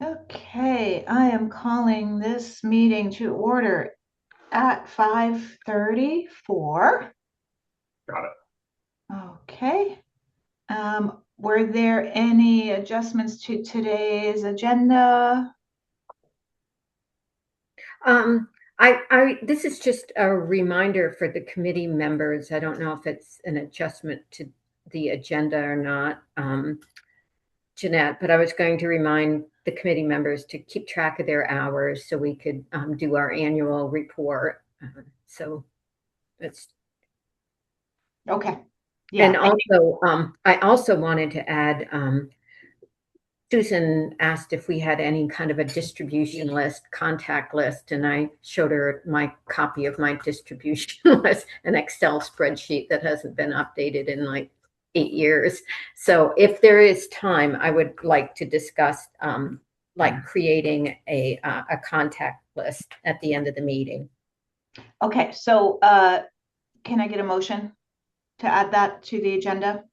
Okay, I am calling this meeting to order at 5:34. Got it. Okay. Were there any adjustments to today's agenda? Um, this is just a reminder for the committee members. I don't know if it's an adjustment to the agenda or not, Jeanette, but I was going to remind the committee members to keep track of their hours so we could do our annual report. So it's Okay. and Yeah. also I also wanted to add Susan asked if we had any kind of a distribution list, contact list, and I showed her my copy of my distribution list, an Excel spreadsheet that hasn't been updated in like 8 years. So if there is time, I would like to discuss like creating a contact list at the end of the meeting. Okay. So, can I get a motion to add that to the agenda?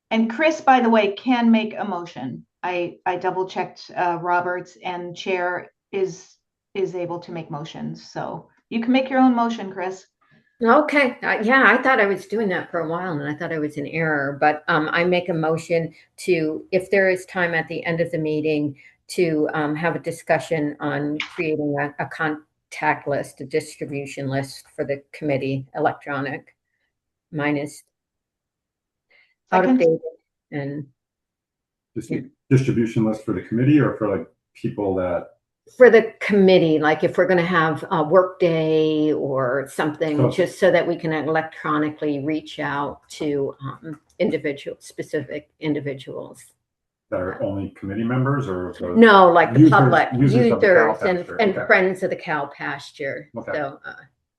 And Chris, by the way, can make a motion. I double checked Roberts, and chair is able to make motions. So you can make your own motion, Chris. Okay. Yeah, I thought I was doing that for a while and I thought I was in error. But I make a motion to, if there is time at the end of the meeting, to have a discussion on creating a contact list, a distribution list for the committee, electronic. Mine is out of Second. date and Just yeah. a distribution list for the committee or for like people that. For the committee, like if we're going to have a work day or something, So, just so that we can electronically reach out to specific individuals. that are only committee members or the No, like the users, public, users of the cow users pasture. and Okay. friends of the cow pasture. Okay. So,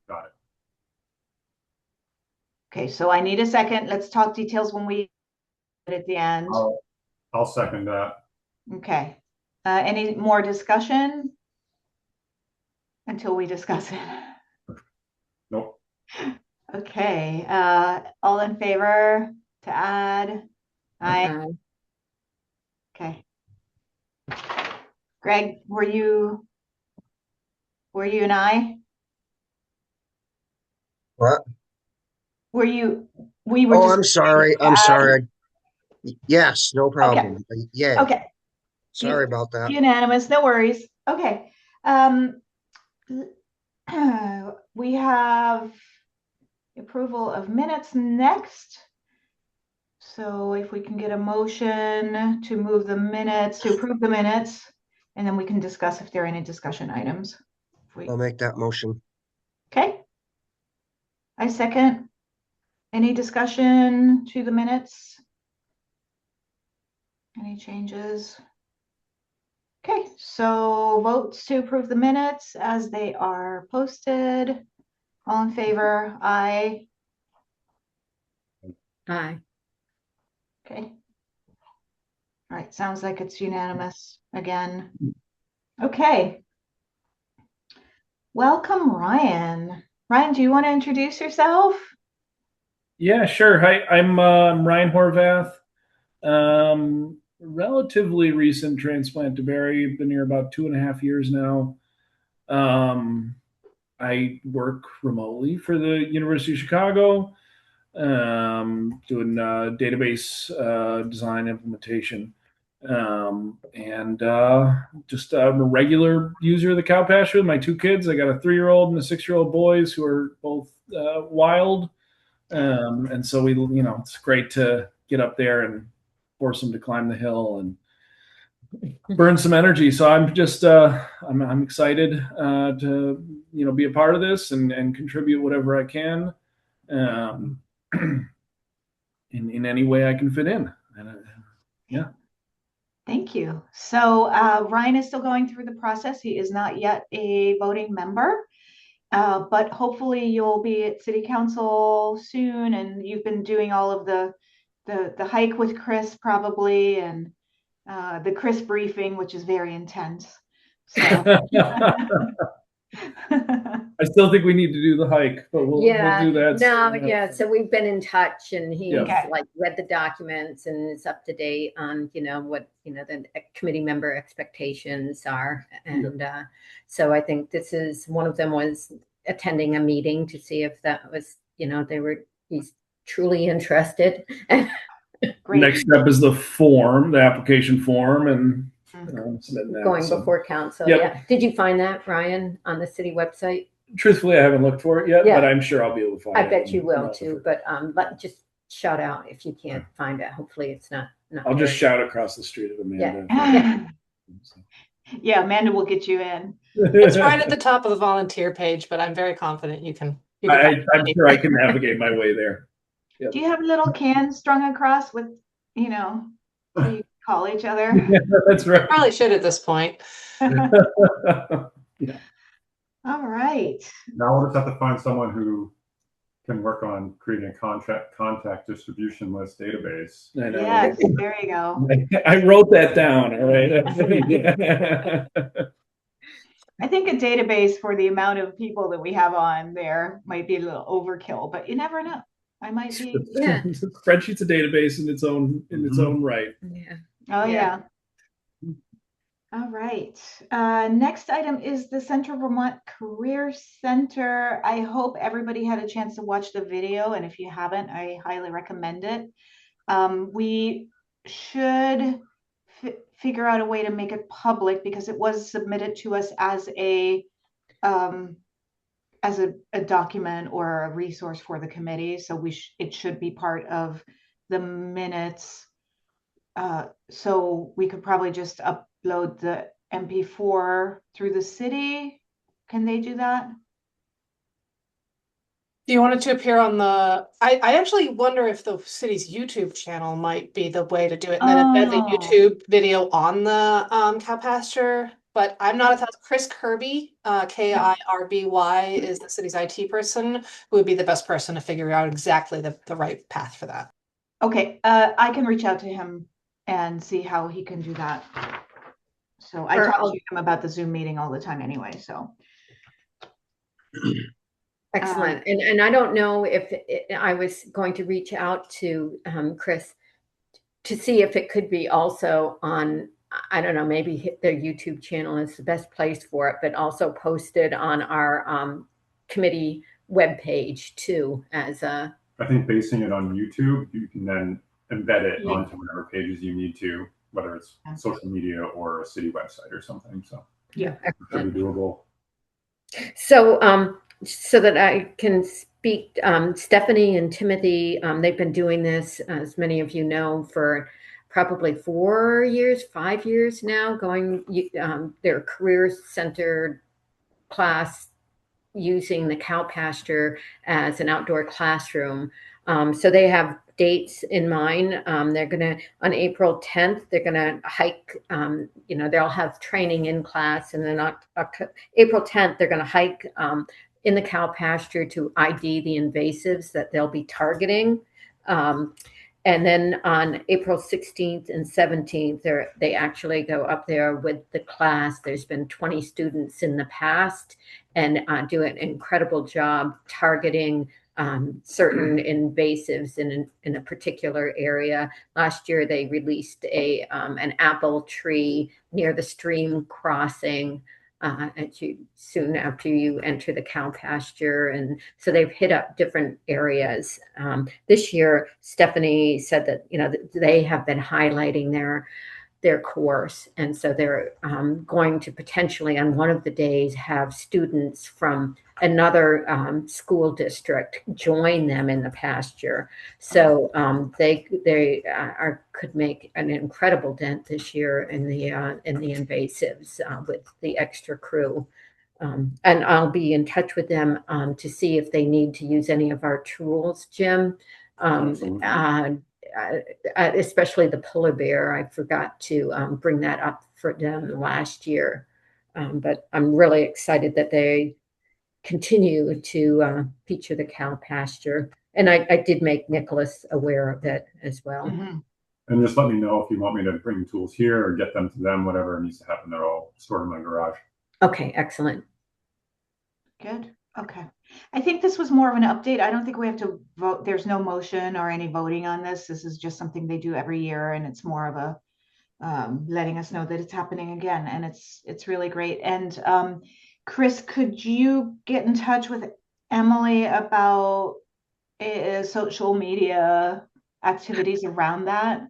Got it. Okay, so I need a second. Let's talk details when we at the end. I'll second that. Okay. Any more discussion until we discuss it? Nope. Okay. All in favor to add? Aye. Okay. Greg, were you and I? What? We were Oh, just I'm sorry. I'm sorry. Yes, no okay. problem. Yay. Okay. Sorry about that. Unanimous, no worries. Okay. We have approval of minutes next. So if we can get a motion to move the minutes, to approve the minutes, and then we can discuss if there are any discussion items. I'll make that motion. Okay. I second. Any discussion to the minutes? Any changes? Okay, so votes to approve the minutes as they are posted. All in favor? Aye. aye. Okay. All right, sounds like it's unanimous again. Okay. Welcome, Ryan. Ryan, do you want to introduce yourself? Yeah, sure. Hi, I'm Ryan Horvath. Relatively recent transplant to Barre. Been here about 2.5 years now. Um, I work remotely for the University of Chicago, doing database design implementation. And just I'm a regular user of the cow pasture with my two kids. I got a 3-year-old and a 6-year-old boys who are both wild. And so it's great to get up there and force them to climb the hill and burn some energy. So I'm just, I'm excited to, be a part of this and contribute whatever I can, um, in any way I can fit in. And yeah. Thank you. So Ryan is still going through the process. He is not yet a voting member. But hopefully you'll be at city council soon, and you've been doing all of the hike with Chris probably, and the Chris briefing, which is very intense. So I still think we need to do the hike, but we'll do that. No, soon. yeah. So we've been in touch, and he's Yeah. like read the documents and is up to date on what the committee member expectations are, and so I think this is one of them was attending a meeting to see if that was he's truly interested. Great. Next step is the application form, and submitting that. Going So, before council. Yep. Yeah. Did you find that, Ryan, on the city website? truthfully, I haven't looked for it yet, Yeah. but I'm sure I'll be able to find I it. bet you and will I'll too. look But just shout out if you can't find it. Hopefully it's not I'll just there. shout across the street at Amanda. Yeah, Amanda will get you in. It's right at the top of the volunteer page, but I'm very confident you can. I'm sure I can navigate my way there. Yep. Do you have little cans strung across with, so you call each other? Yeah, that's right. Probably should at this point. Yeah. All right. Now we'll just have to find someone who can work on creating a contact distribution list database. I know. Yes, there you go. I wrote that down. All right. I think a database for the amount of people that we have on there might be a little overkill, but you never know. I might be. Yeah. Spreadsheet's a database in its own right. Yeah. Oh yeah. All right. Next item is the Central Vermont Career Center. I hope everybody had a chance to watch the video, and if you haven't, I highly recommend it. We should figure out a way to make it public because it was submitted to us as a document or a resource for the committee. So it should be part of the minutes. So we could probably just upload the MP4 through the city. Can they do that? Do you want it to appear on the? I actually wonder if the city's YouTube channel might be the way to do it, and then embed the YouTube video on the cow pasture. But I'm not a thousand. Chris Kirby, Kirby, is the city's IT person, who would be the best person to figure out exactly the right path for that. Okay, I can reach out to him and see how he can do that. So I talk to him about the Zoom meeting all the time anyway, so. Excellent. And I don't know if I was going to reach out to Chris to see if it could be also on, I don't know, maybe their YouTube channel is the best place for it, but also posted on our committee webpage too as a. I think basing it on YouTube, you can then embed it onto whatever pages you need to, whether it's social media or a city website or something. So yeah, it should be doable. So that I can speak, Stephanie and Timothy, they've been doing this, as many of you know, for probably 4 years, 5 years now, going their career-centered class using the cow pasture as an outdoor classroom. So they have dates in mind. They're going to, on April 10th, they're going to hike, they'll have training in class. And then on April 10th, they're going to hike in the cow pasture to ID the invasives that they'll be targeting. And then on April 16th and 17th, they actually go up there with the class. There's been 20 students in the past and do an incredible job targeting certain invasives in a particular area. Last year, they released an apple tree near the stream crossing soon after you enter the cow pasture. And so they've hit up different areas. This year, Stephanie said that, they have been highlighting their course. And so they're going to potentially on one of the days have students from another school district join them in the pasture. So they could make an incredible dent this year in the invasives with the extra crew. And I'll be in touch with them to see if they need to use any of our tools, Jim. Especially the polar bear. I forgot to bring that up for them last year. But I'm really excited that they continue to feature the cow pasture. And I did make Nicholas aware of it as well. Mm-hmm. And just let me know if you want me to bring tools here or get them to them, whatever needs to happen. They're all stored in my garage. Okay, excellent. Good. Okay. I think this was more of an update. I don't think we have to vote. There's no motion or any voting on this. This is just something they do every year, and it's more of a letting us know that it's happening again, and it's really great. And Chris, could you get in touch with Emily about social media activities around that?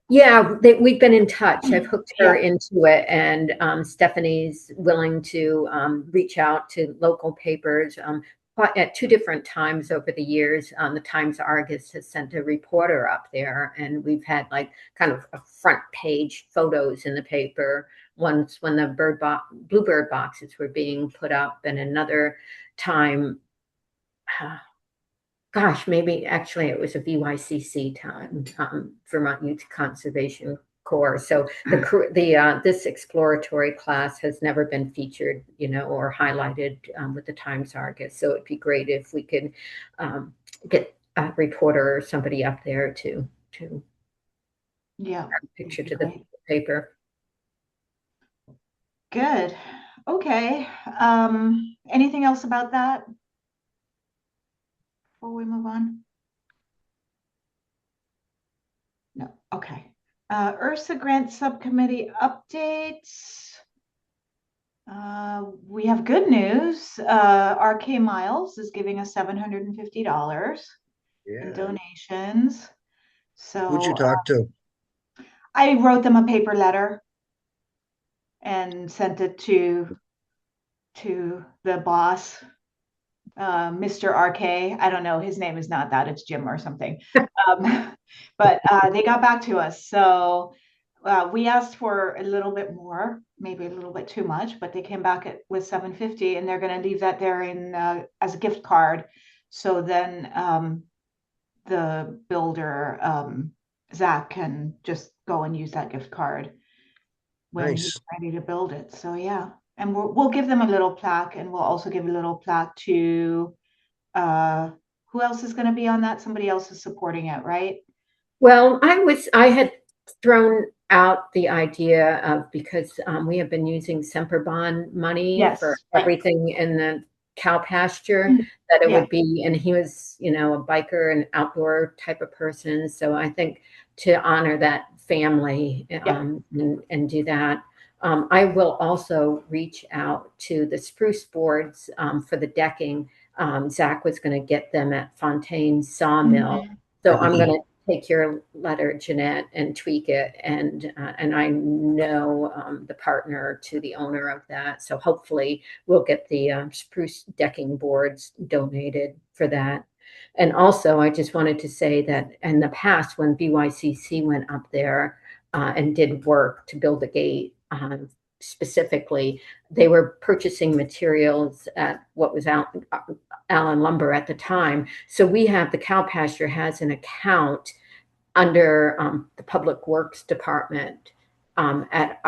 Yeah, we've been in touch. I've hooked her Yeah. into it, and Stephanie's willing to reach out to local papers. But at two different times over the years, the Times Argus has sent a reporter up there, and we've had like kind of a front page photos in the paper. Once when the bluebird boxes were being put up, and another time. Gosh, maybe actually it was a VYCC time, Vermont Youth Conservation Corps. So this exploratory class has never been featured, or highlighted with the Times Argus. So it'd be great if we could get a reporter or somebody up there to Yeah. picture to the paper. Good. Okay. Anything else about that before we move on? No. Okay. Ursa Grant Subcommittee updates. We have good news. RK Miles is giving us $750 in donations. Who'd you So talk to? I wrote them a paper letter and sent it to the boss, Mr. RK. I don't know, his name is not that, it's Jim or something. But they got back to us. So we asked for a little bit more, maybe a little bit too much, but they came back with 750, and they're going to leave that there in as a gift card. So then the builder, Zach, can just go and use that gift card when he's ready to build it. So yeah, and we'll give them a little plaque, and we'll also give a little plaque to who else is going to be on that? Somebody else is supporting it, right? Well, I had thrown out the idea of, because we have been using Semper Bond money Yes, for right. everything in the cow pasture, that it would be, and he was, a biker and outdoor type of person. So I think to honor that family and do that. I will also reach out to the spruce boards for the decking. Zach was going to get them at Fontaine Sawmill. So I'm going to take your letter, Jeanette, and tweak it. And I know the partner to the owner of that. So hopefully we'll get the spruce decking boards donated for that. And also, I just wanted to say that in the past, when BYCC went up there and did work to build a gate, specifically, they were purchasing materials at what was Allen Lumber at the time. So the cow pasture has an account under the Public Works Department at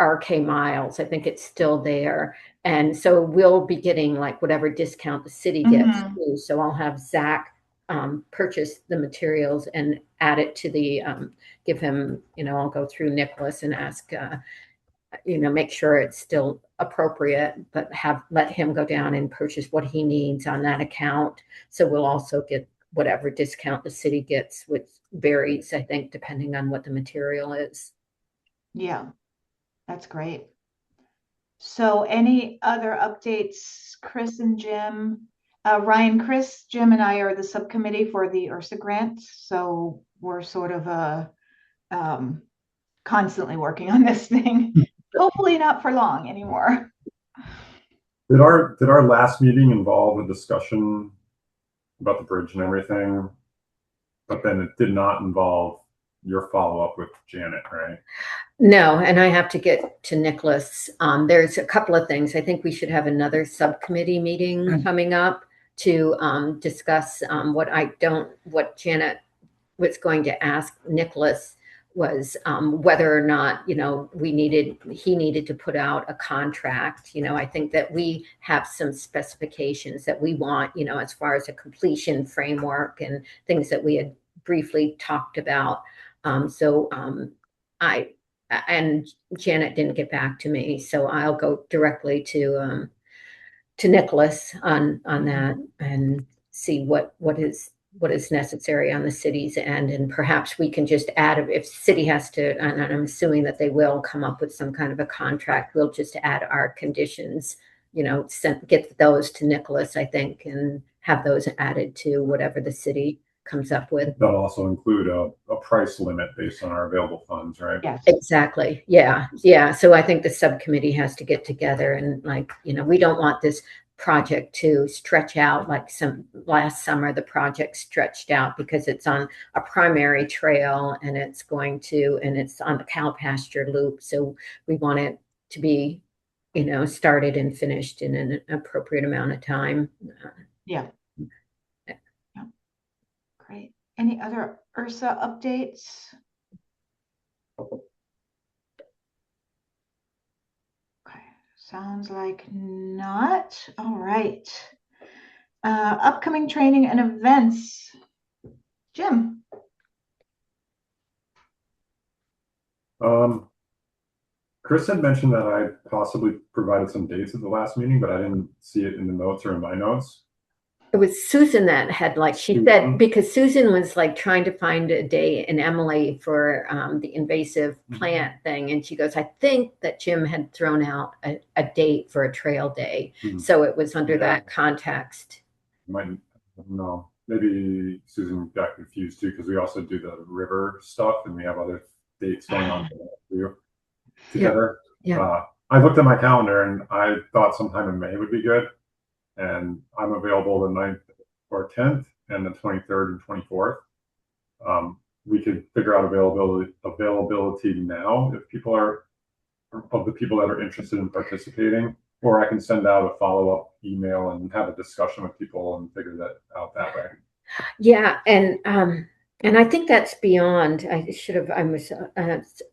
RK Miles. I think it's still there. And so we'll be getting like whatever discount the city gets too. So I'll have Zach purchase the materials and add it to the, give him, I'll go through Nicholas and ask, make sure it's still appropriate, but let him go down and purchase what he needs on that account. So we'll also get whatever discount the city gets, which varies, I think, depending on what the material is. Yeah, that's great. So any other updates, Chris and Jim? Ryan, Chris, Jim, and I are the subcommittee for the Ursa grant. So we're sort of constantly working on this thing. Hopefully not for long anymore. Did our last meeting involve a discussion about the bridge and everything? But then it did not involve your follow-up with Janet, right? No, and I have to get to Nicholas. There's a couple of things. I think we should have another subcommittee meeting coming up to discuss what Janet was going to ask Nicholas was whether or not, he needed to put out a contract. I think that we have some specifications that we want, as far as a completion framework and things that we had briefly talked about. And Janet didn't get back to me, so I'll go directly to to Nicholas on that and see what is necessary on the city's end, and perhaps we can just add, if city has to, and I'm assuming that they will come up with some kind of a contract, we'll just add our conditions, get those to Nicholas, I think, and have those added to whatever the city comes up with. That'll also include a price limit based on our available funds, right? Yes. Exactly. Yeah. So I think the subcommittee has to get together and we don't want this project to stretch out like last summer. The project stretched out because it's on a primary trail and it's on the cow pasture loop. So we want it to be, started and finished in an appropriate amount of time. Yeah. Great. Any other Ursa updates? Okay. Sounds like not. All right. Upcoming training and events. Jim. Chris had mentioned that I possibly provided some dates at the last meeting, but I didn't see it in the notes or in my notes. It was Susan that had she said, because Susan was trying to find a day in Emily for the invasive plant thing. And she goes, I think that Jim had thrown out a date for a trail day. So it was under that context. No, maybe Susan got confused too, because we also do the river stuff and we have other dates going on together. Yeah. I looked at my calendar and I thought sometime in May would be good. And I'm available the 9th or 10th and the 23rd and 24th. We could figure out availability now if people are that are interested in participating, or I can send out a follow-up email and have a discussion with people and figure that out that way. Yeah, and I think that's beyond.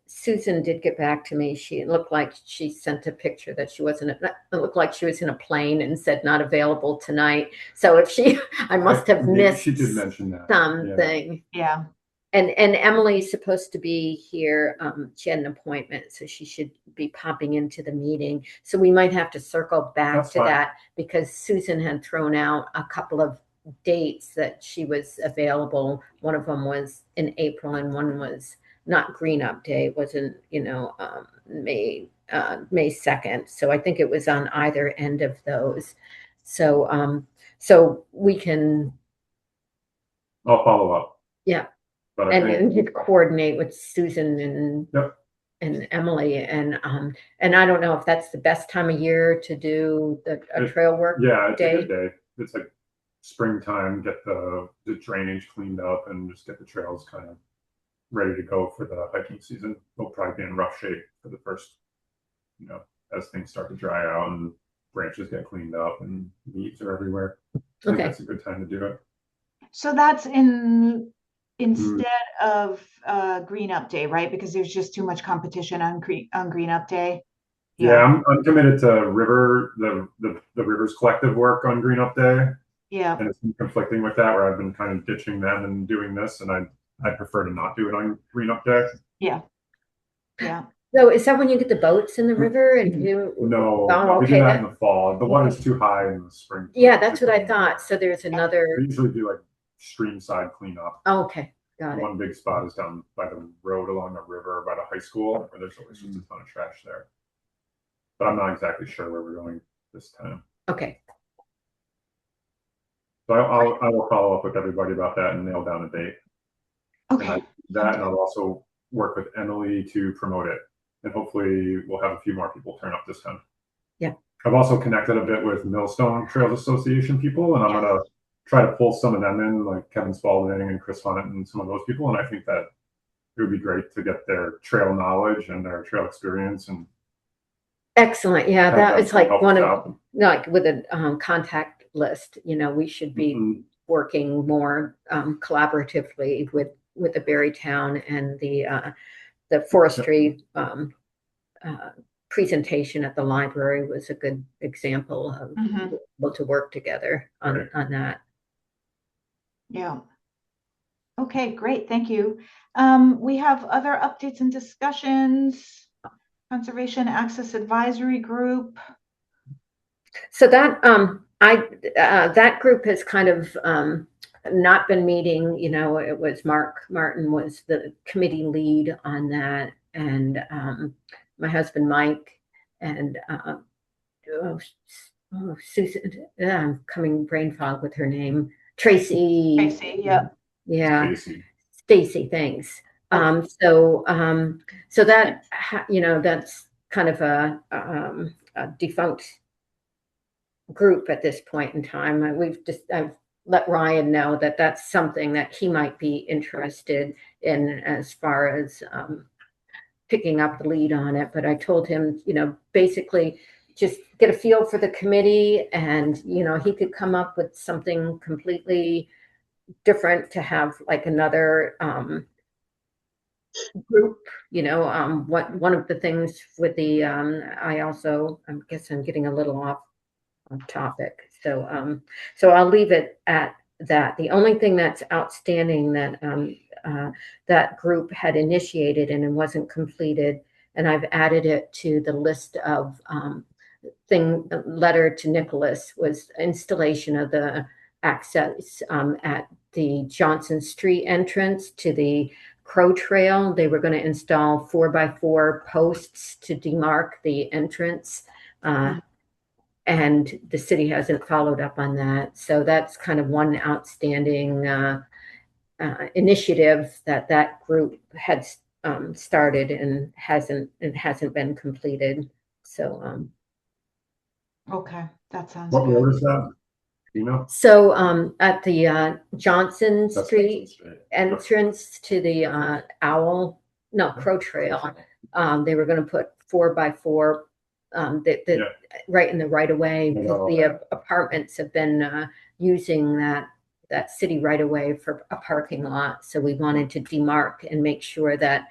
Susan did get back to me. It looked like she sent a picture that she wasn't. It looked like she was in a plane and said not available tonight. So I must have missed. She did mention that something. Yeah. And Emily's supposed to be here. She had an appointment, so she should be popping into the meeting. So we might have to circle back to that because Susan had thrown out a couple of dates that she was available. One of them was in April and one was not Green Up Day. It wasn't, May 2nd. So I think it was on either end of those. So we can. I'll follow up. Yeah. But and just coordinate with Susan and Emily. And I don't know if that's the best time of year to do a trail work day. It's a good day. It's like springtime, get the drainage cleaned up and just get the trails kind of ready to go for the hiking season. They'll probably be in rough shape for the first, as things start to dry out and branches get cleaned up and leaves are everywhere. I think that's a good time to do it. So that's instead of Green Up Day, right? Because there's just too much competition on Green Up Day. Yeah, I'm committed to the Rivers Collective work on Green Up Day. Yeah. And it's been conflicting with that, where I've been kind of ditching them and doing this, and I prefer to not do it on Green Up Day. Yeah. Yeah. So is that when you get the boats in the river and do? No, we do that in the fall. The water's too high in the spring. Yeah, that's what I thought. So there's another. We usually do like stream side cleanup. Oh, okay, got it. One big spot is down by the road along the river by the high school, where there's always just a ton of trash there. But I'm not exactly sure where we're going this time. Okay. So I will follow up with everybody about that and nail down a date. Okay. And I'll also work with Emily to promote it. And hopefully we'll have a few more people turn up this time. Yeah. I've also connected a bit with Millstone Trails Association people, and I'm going to try to pull some of them in, like Kevin Spalding and Chris Hunnett and some of those people. And I think that it would be great to get their trail knowledge and their trail experience. And excellent. Yeah, that is like one of, with a contact list, we should be working more collaboratively with the Barrytown and the forestry presentation at the library was a good example of able to work together on that. Yeah. Okay, great. Thank you. We have other updates and discussions. Conservation Access Advisory Group. So that that group has kind of not been meeting. It was Mark Martin was the committee lead on that, and my husband Mike, and oh, Susan. I'm coming brain fog with her name. Tracy. Tracy, yeah. Yeah, Stacy. Stacy. Thanks. So that that's kind of a defunct group at this point in time. I've let Ryan know that that's something that he might be interested in as far as picking up the lead on it. But I told him, basically just get a feel for the committee, and he could come up with something completely different to have like another group. What one of the things with the I guess I'm getting a little off topic. So I'll leave it at that. The only thing that's outstanding that that group had initiated and it wasn't completed, and I've added it to the list of letter to Nicholas, was installation of the access at the Johnson Street entrance to the Crow Trail. They were going to install 4x4 posts to demarc the entrance. And the city hasn't followed up on that. So that's kind of one outstanding initiative that group had started and hasn't been completed. So Okay, that sounds What good. road is that? Do you know? so at the Johnson That's Street Street. entrance to the Crow Trail, they were going to put 4x4 Yeah. right in the right of way, because Oh, the apartments have been using that city right of way for a parking lot. So we wanted to demarc and make sure that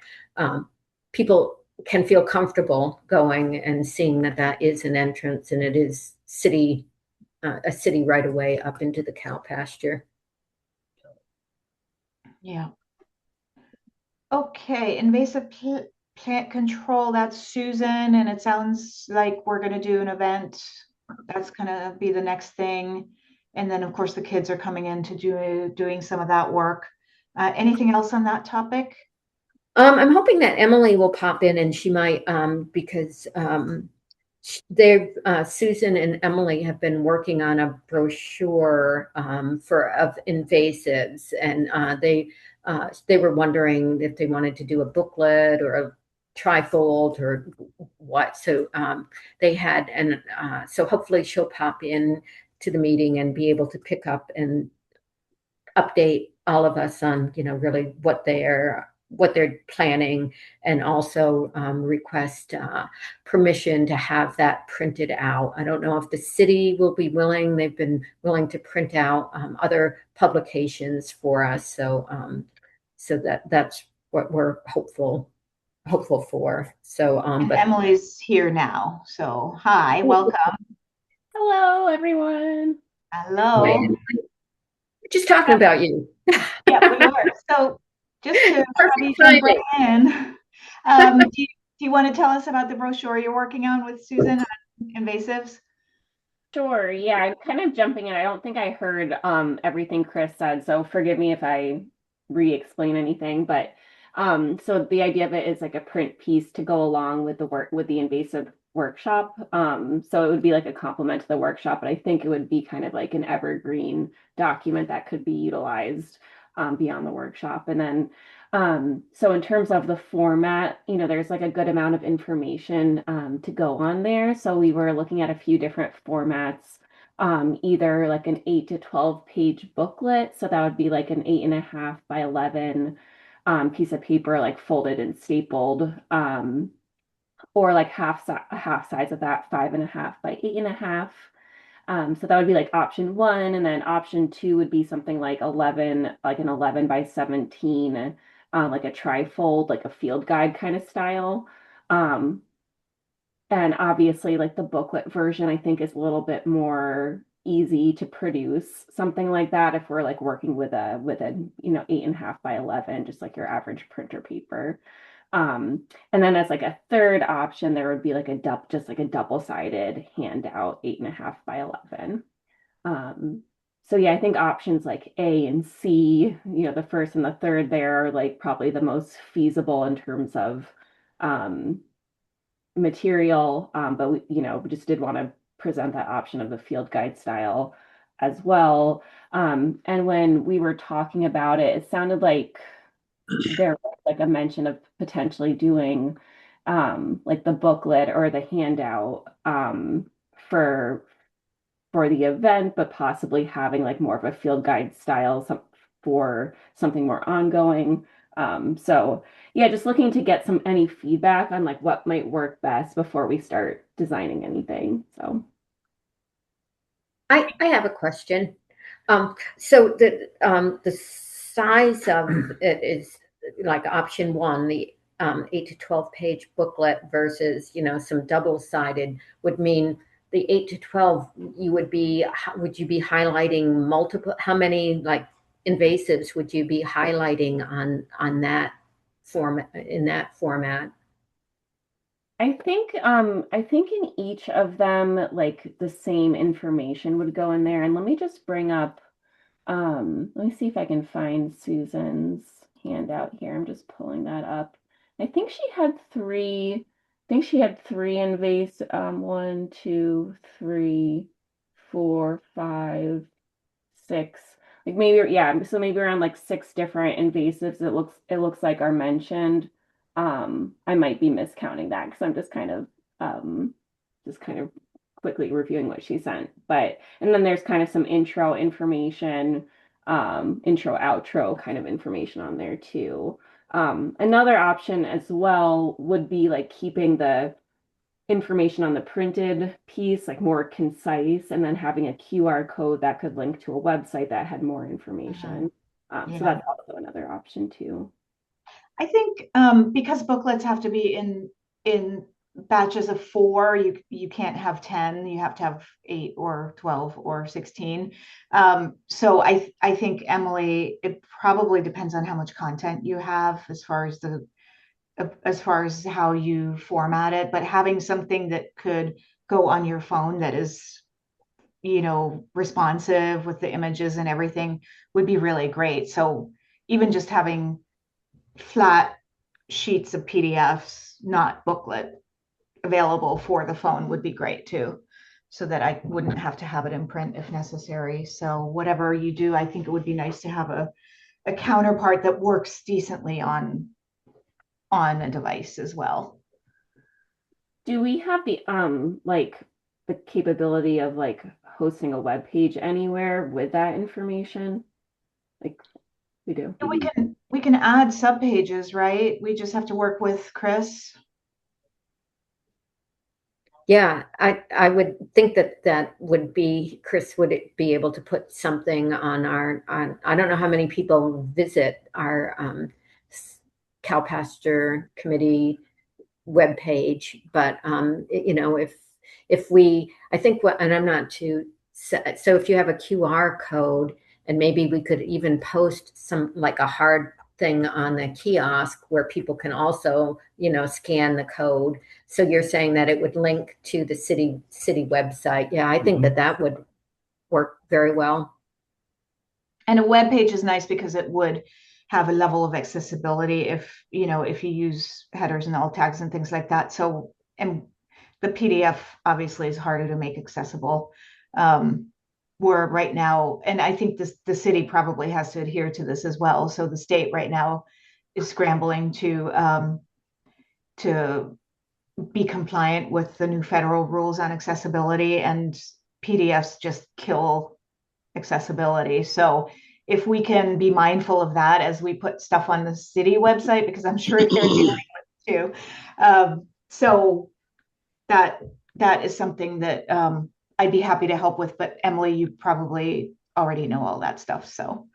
people can feel comfortable going and seeing that that is an entrance and it is a city right of way up into the cow pasture. Yeah. Okay, invasive plant control, that's Susan, and it sounds like we're gonna do an event. That's gonna be the next thing. And then, of course, the kids are coming in to doing some of that work. Anything else on that topic? I'm hoping that Emily will pop in, and she might, because Susan and Emily have been working on a brochure of invasives, and they were wondering if they wanted to do a booklet or a trifold or what. So they had, and so hopefully she'll pop in to the meeting and be able to pick up and update all of us on, really what they're planning, and also request permission to have that printed out. I don't know if the city will be willing. They've been willing to print out other publications for us. So that's what we're hopeful for. So, And but Emily's here now, so hi, welcome. Hello, everyone. Hello. we're just talking about you. Yeah, we are. So just to probably Perfect jump right timing. in, do you want to tell us about the brochure you're working on with Susan on invasives? Sure. Yeah, I'm kind of jumping in. I don't think I heard everything Chris said, so forgive me if I re-explain anything. But so the idea of it is like a print piece to go along with the invasive workshop. So it would be like a complement to the workshop, but I think it would be kind of like an evergreen document that could be utilized beyond the workshop. And then so in terms of the format, there's like a good amount of information to go on there. So we were looking at a few different formats, either like an 8 to 12 page booklet. So that would be like an 8.5 by 11 piece of paper, like folded and stapled, or like half size of that, 5.5 by 8.5. So that would be like option one, and then option two would be something like an 11 by 17, like a trifold, like a field guide kind of style. And obviously, like the booklet version, I think is a little bit more easy to produce, something like that, if we're like working with a 8.5 by 11, just like your average printer paper. And then as like a third option, there would be like just like a double-sided handout, 8.5 by 11. So yeah, I think options like A and C, the first and the third there are like probably the most feasible in terms of material. But we just did want to present that option of the field guide style as well. And when we were talking about it, it sounded like there was like a mention of potentially doing like the booklet or the handout for the event, but possibly having like more of a field guide style for something more ongoing. So yeah, just looking to get any feedback on like what might work best before we start designing anything. So I have a question. So the size of it is like option one, the 8 to 12 page booklet versus, some double-sided would mean the 8 to 12, would you be highlighting multiple, how many like invasives would you be highlighting on that format, in that format? I think in each of them, like the same information would go in there. And let me just bring up, let me see if I can find Susan's handout here. I'm just pulling that up. I think she had three invasive, 1, 2, 3, 4, 5, 6. Like maybe, yeah, so maybe around like 6 different invasives it looks like are mentioned. I might be miscounting that because I'm just kind of quickly reviewing what she sent. And then there's kind of some intro information, intro, outro kind of information on there too. Another option as well would be like keeping the information on the printed piece like more concise and then having a QR code that could link to a website that had more information. So Yeah. that's also another option too. I think because booklets have to be in batches of 4, you can't have 10. You have to have 8 or 12 or 16. So I think, Emily, it probably depends on how much content you have as far as how you format it. But having something that could go on your phone that is responsive with the images and everything would be really great. So even just having flat sheets of PDFs, not booklet, available for the phone would be great too, so that I wouldn't have to have it in print if necessary. So whatever you do, I think it would be nice to have a counterpart that works decently on a device as well. Do we have like the capability of like hosting a web page anywhere with that information? Like we do. We can add subpages, right? We just have to work with Chris. Yeah, I would think that would be, Chris would be able to put something on I don't know how many people visit our cow pasture committee webpage, but if we, I think what, and I'm not too, so if you have a QR code, and maybe we could even post some like a hard thing on the kiosk where people can also, scan the code. So you're saying that it would link to the city website. Yeah, I think that would work very well. And a web page is nice because it would have a level of accessibility if you use headers and alt tags and things like that. So, and the PDF obviously is harder to make accessible. We're right now, and I think the city probably has to adhere to this as well. So the state right now is scrambling to be compliant with the new federal rules on accessibility, and PDFs just kill accessibility. So if we can be mindful of that as we put stuff on the city website, because I'm sure they're dealing with it too. So that is something that I'd be happy to help with. But Emily, you probably already know all that stuff. So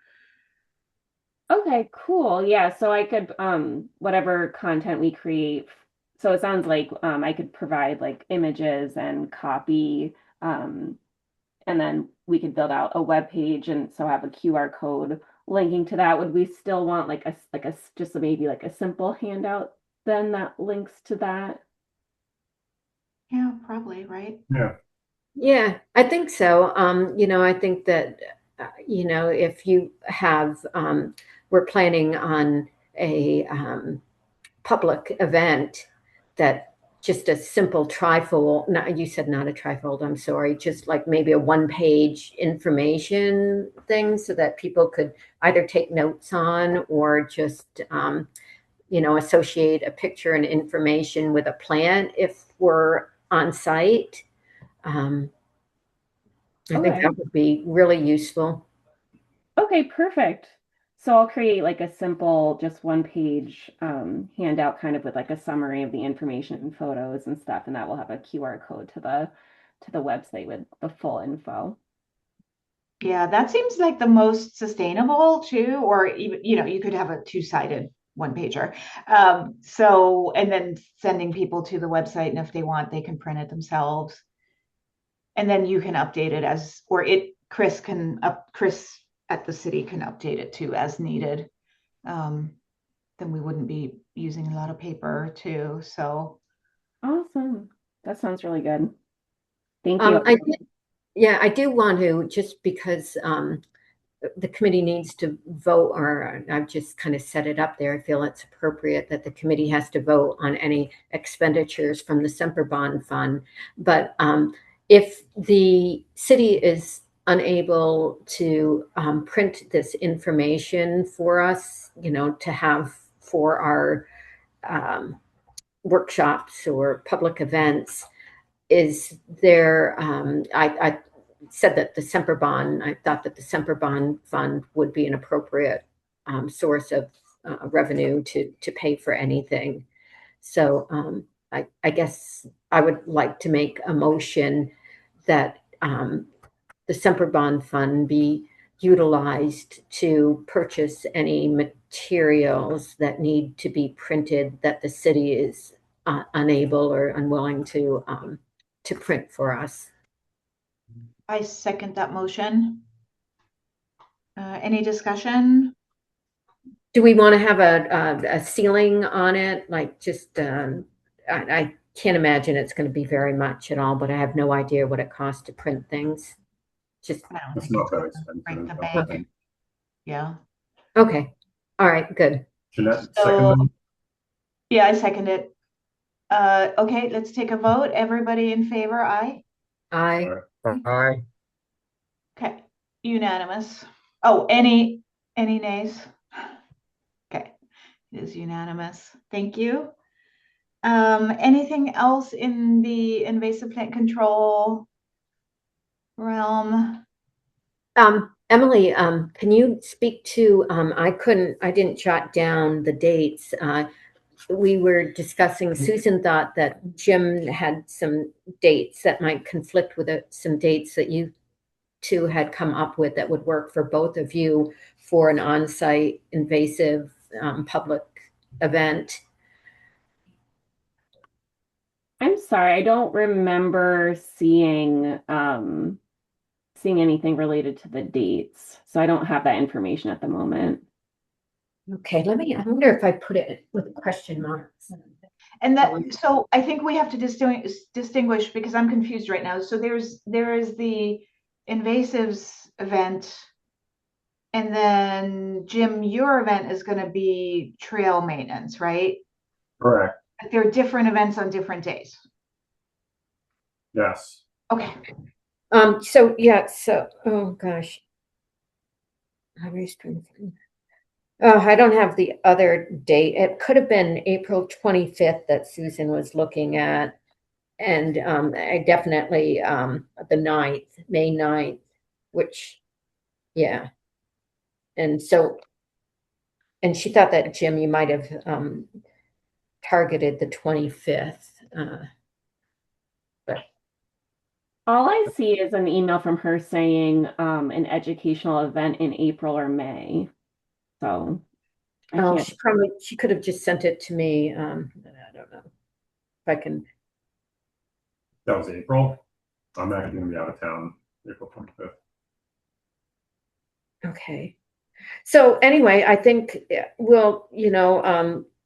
Okay, cool. Yeah, so I could whatever content we create. So it sounds like I could provide like images and copy, and then we could build out a web page and so have a QR code linking to that. Would we still want like a just maybe like a simple handout then that links to that? Yeah, probably, right? Yeah. Yeah, I think so. I think that, if you have, we're planning on a public event, that just a simple trifold, not, you said not a trifold, I'm sorry, just like maybe a one-page information thing so that people could either take notes on or just, associate a picture and information with a plant if we're on site. Um, I think Okay. that would be really useful. Okay, perfect. So I'll create like a simple, just one page handout kind of with like a summary of the information and photos and stuff, and that will have a QR code to the website with the full info. Yeah, that seems like the most sustainable too, or even, you could have a two-sided one pager. And then sending people to the website, and if they want, they can print it themselves. And then you can update it Chris at the city can update it too as needed. Then we wouldn't be using a lot of paper too. So Awesome. That sounds really good. Thank you. I do want to, just because the committee needs to vote, or I've just kind of set it up there. I feel it's appropriate that the committee has to vote on any expenditures from the Semper Bond Fund. But if the city is unable to print this information for us, to have for our workshops or public events, is there, I said that the Semper Bond, I thought that the Semper Bond Fund would be an appropriate source of revenue to pay for anything. So I guess I would like to make a motion that the Semper Bond Fund be utilized to purchase any materials that need to be printed that the city is unable or unwilling to print for us. I second that motion. Any discussion? Do we want to have a ceiling on it? Like just, I can't imagine it's going to be very much at all, but I have no idea what it costs to print things. Just, I don't It's think not it's that gonna expensive. break the I bank. don't think. Yeah. okay. All right, good. Jeanette, So- second. Yeah, I second it. Okay, let's take a vote. Everybody in favor, aye? I, Aye. Okay, unanimous. Oh, any nays? Okay, it is unanimous. Thank you. Anything else in the invasive plant control realm? Emily, can you speak to, I didn't jot down the dates. We were discussing, Susan thought that Jim had some dates that might conflict with some dates that you two had come up with that would work for both of you for an on-site invasive public event. I'm sorry, I don't remember seeing anything related to the dates. So I don't have that information at the moment. Okay, I wonder if I put it with question marks. And so I think we have to distinguish because I'm confused right now. So there is the invasives event, and then Jim, your event is going to be trail maintenance, right? Correct. But they're different events on different days. Yes. Okay. Oh gosh. I don't have the other date. It could have been April 25th that Susan was looking at. And I definitely the 9th, May 9th, which, yeah. And she thought that, Jim, you might have targeted the 25th. All I see is an email from her saying an educational event in April or May. So I can't. She could have just sent it to me. I don't know if I can. That was April. I'm actually going to be out of town April 25th. Okay. So anyway, I think we'll,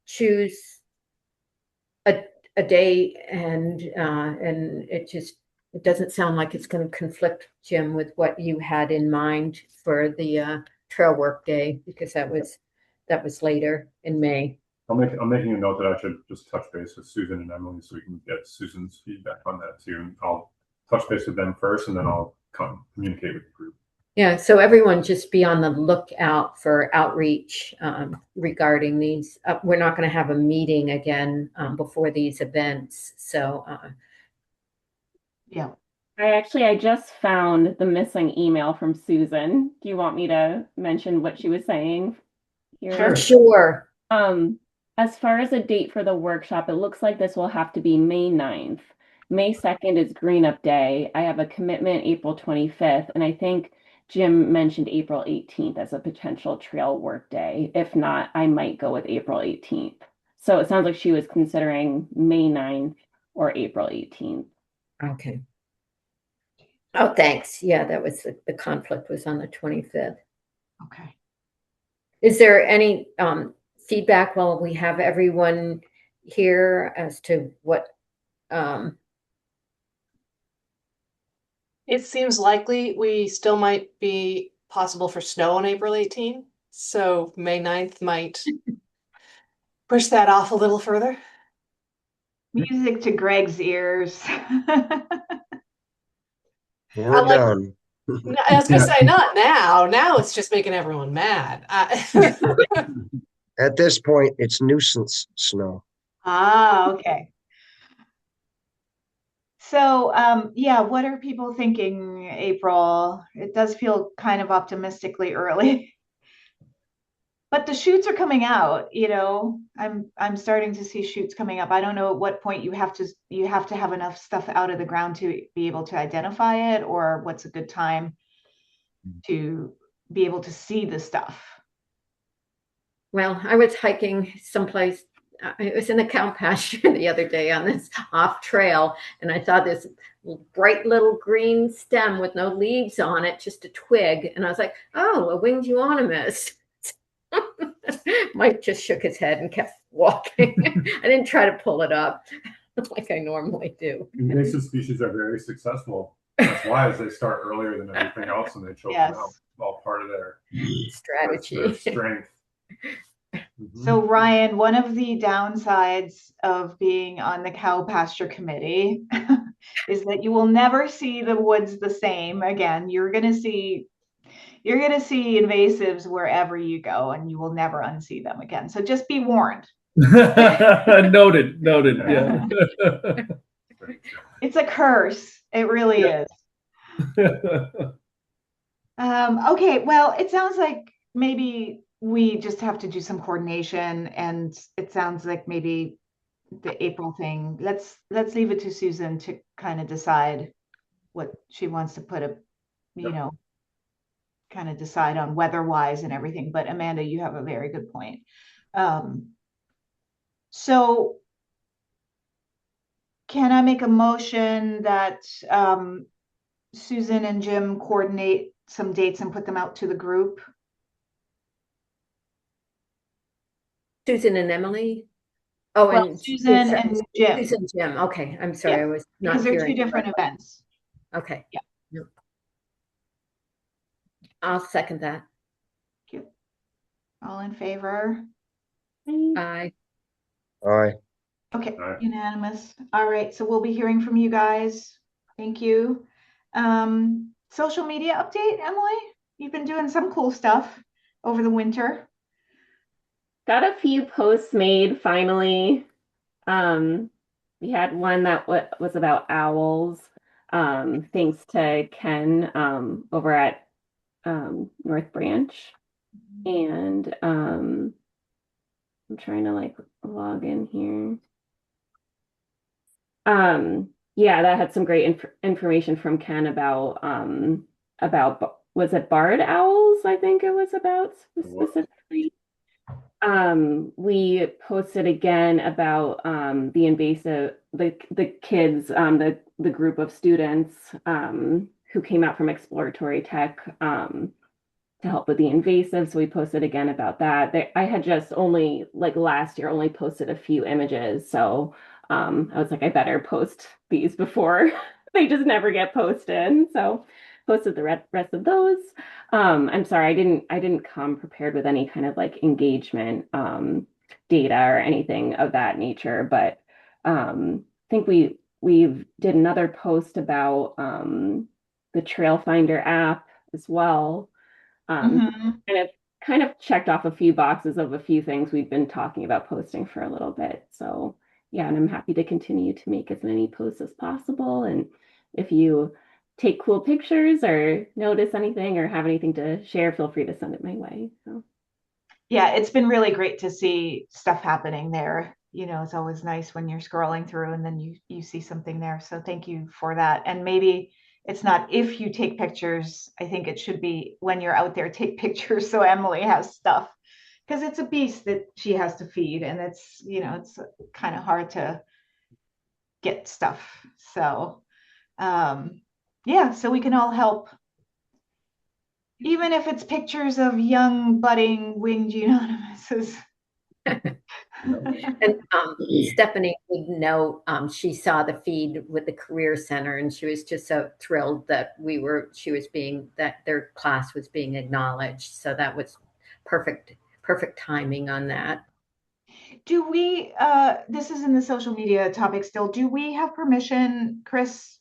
choose a day, and it doesn't sound like it's going to conflict, Jim, with what you had in mind for the trail work day, because that was later in May. I'm making a note that I should just touch base with Susan and Emily so we can get Susan's feedback on that too. And I'll touch base with them first, and then I'll communicate with the group. Yeah, so everyone just be on the lookout for outreach regarding these. We're not going to have a meeting again before these events. So, Yeah. I just found the missing email from Susan. Do you want me to mention what she was saying here? Sure. As far as a date for the workshop, it looks like this will have to be May 9th. May 2nd is Green Up Day. I have a commitment April 25th, and I think Jim mentioned April 18th as a potential trail work day. If not, I might go with April 18th. So it sounds like she was considering May 9th or April 18th. Okay. Oh, thanks. Yeah, that was the conflict was on the 25th. Okay. Is there any feedback while we have everyone here as to what? It seems likely we still might be possible for snow on April 18, so May 9th might push that off a little further. Music to Greg's ears. We're like- done. I was gonna say, not now. Now it's just making everyone mad. At this point, it's nuisance snow. Okay. So, yeah, what are people thinking, April? It does feel kind of optimistically early. But the shoots are coming out, I'm starting to see shoots coming up. I don't know at what point you have to have enough stuff out of the ground to be able to identify it, or what's a good time to be able to see the stuff. Well, I was hiking someplace. It was in the cow pasture the other day on this off trail, and I saw this bright little green stem with no leaves on it, just a twig. And I was like, oh, a winged euonymus. Mike just shook his head and kept walking. I didn't try to pull it up like I normally do. Invasive species are very successful. That's why, as they start earlier than everything else, and they choke Yes. them out. All part of their Strategy. their strength. So Ryan, one of the downsides of being on the cow pasture committee is that you will never see the woods the same again. You're going to see invasives wherever you go, and you will never unsee them again. So just be warned. Noted. Yeah. It's a curse. It really is. Okay, well, it sounds like maybe we just have to do some coordination, and it sounds like maybe the April thing. Let's leave it to Susan to kind of decide what she wants to put kind of decide on weather-wise and everything. But Amanda, you have a very good point. So can I make a motion that Susan and Jim coordinate some dates and put them out to the group? Susan and Emily? Oh, Well, and Susan and Jim. Susan and Jim. Okay, I'm sorry. Yeah, I was not because they're hearing two different correctly. events. Okay. Yeah. Yep. I'll second that. Thank you. All in favor? Aye. All right. Okay, All right. unanimous. All right, so we'll be hearing from you guys. Thank you. Social media update, Emily? You've been doing some cool stuff over the winter. Got a few posts made finally. We had one that was about owls. Thanks to Ken over at North Branch. And I'm trying to log in here. Yeah, that had some great information from Ken about was it barred owls? I think it was about specifically. We posted again about the invasive the kids, the group of students who came out from exploratory tech to help with the invasive. So we posted again about that. I had just only last year only posted a few images. So I was like, I better post these before they just never get posted. So posted the rest of those. I'm sorry, I didn't come prepared with any kind of like engagement data or anything of that nature, but I think we've did another post about the Trail Finder app as well. Mhm. Kind of checked off a few boxes of a few things we've been talking about posting for a little bit. So yeah, and I'm happy to continue to make as many posts as possible. And if you take cool pictures or notice anything or have anything to share, feel free to send it my way. So Yeah, it's been really great to see stuff happening there. It's always nice when you're scrolling through and then you see something there. So thank you for that. And maybe it's not if you take pictures. I think it should be when you're out there, take pictures so Emily has stuff because it's a beast that she has to feed, and it's kind of hard to get stuff. So yeah, so we can all help, even if it's pictures of young budding winged unanimouses. And Stephanie would know, she saw the feed with the Career Center, and she was just so thrilled that that their class was being acknowledged. So that was perfect timing on that. Do we, this is in the social media topic still, do we have permission, Chris,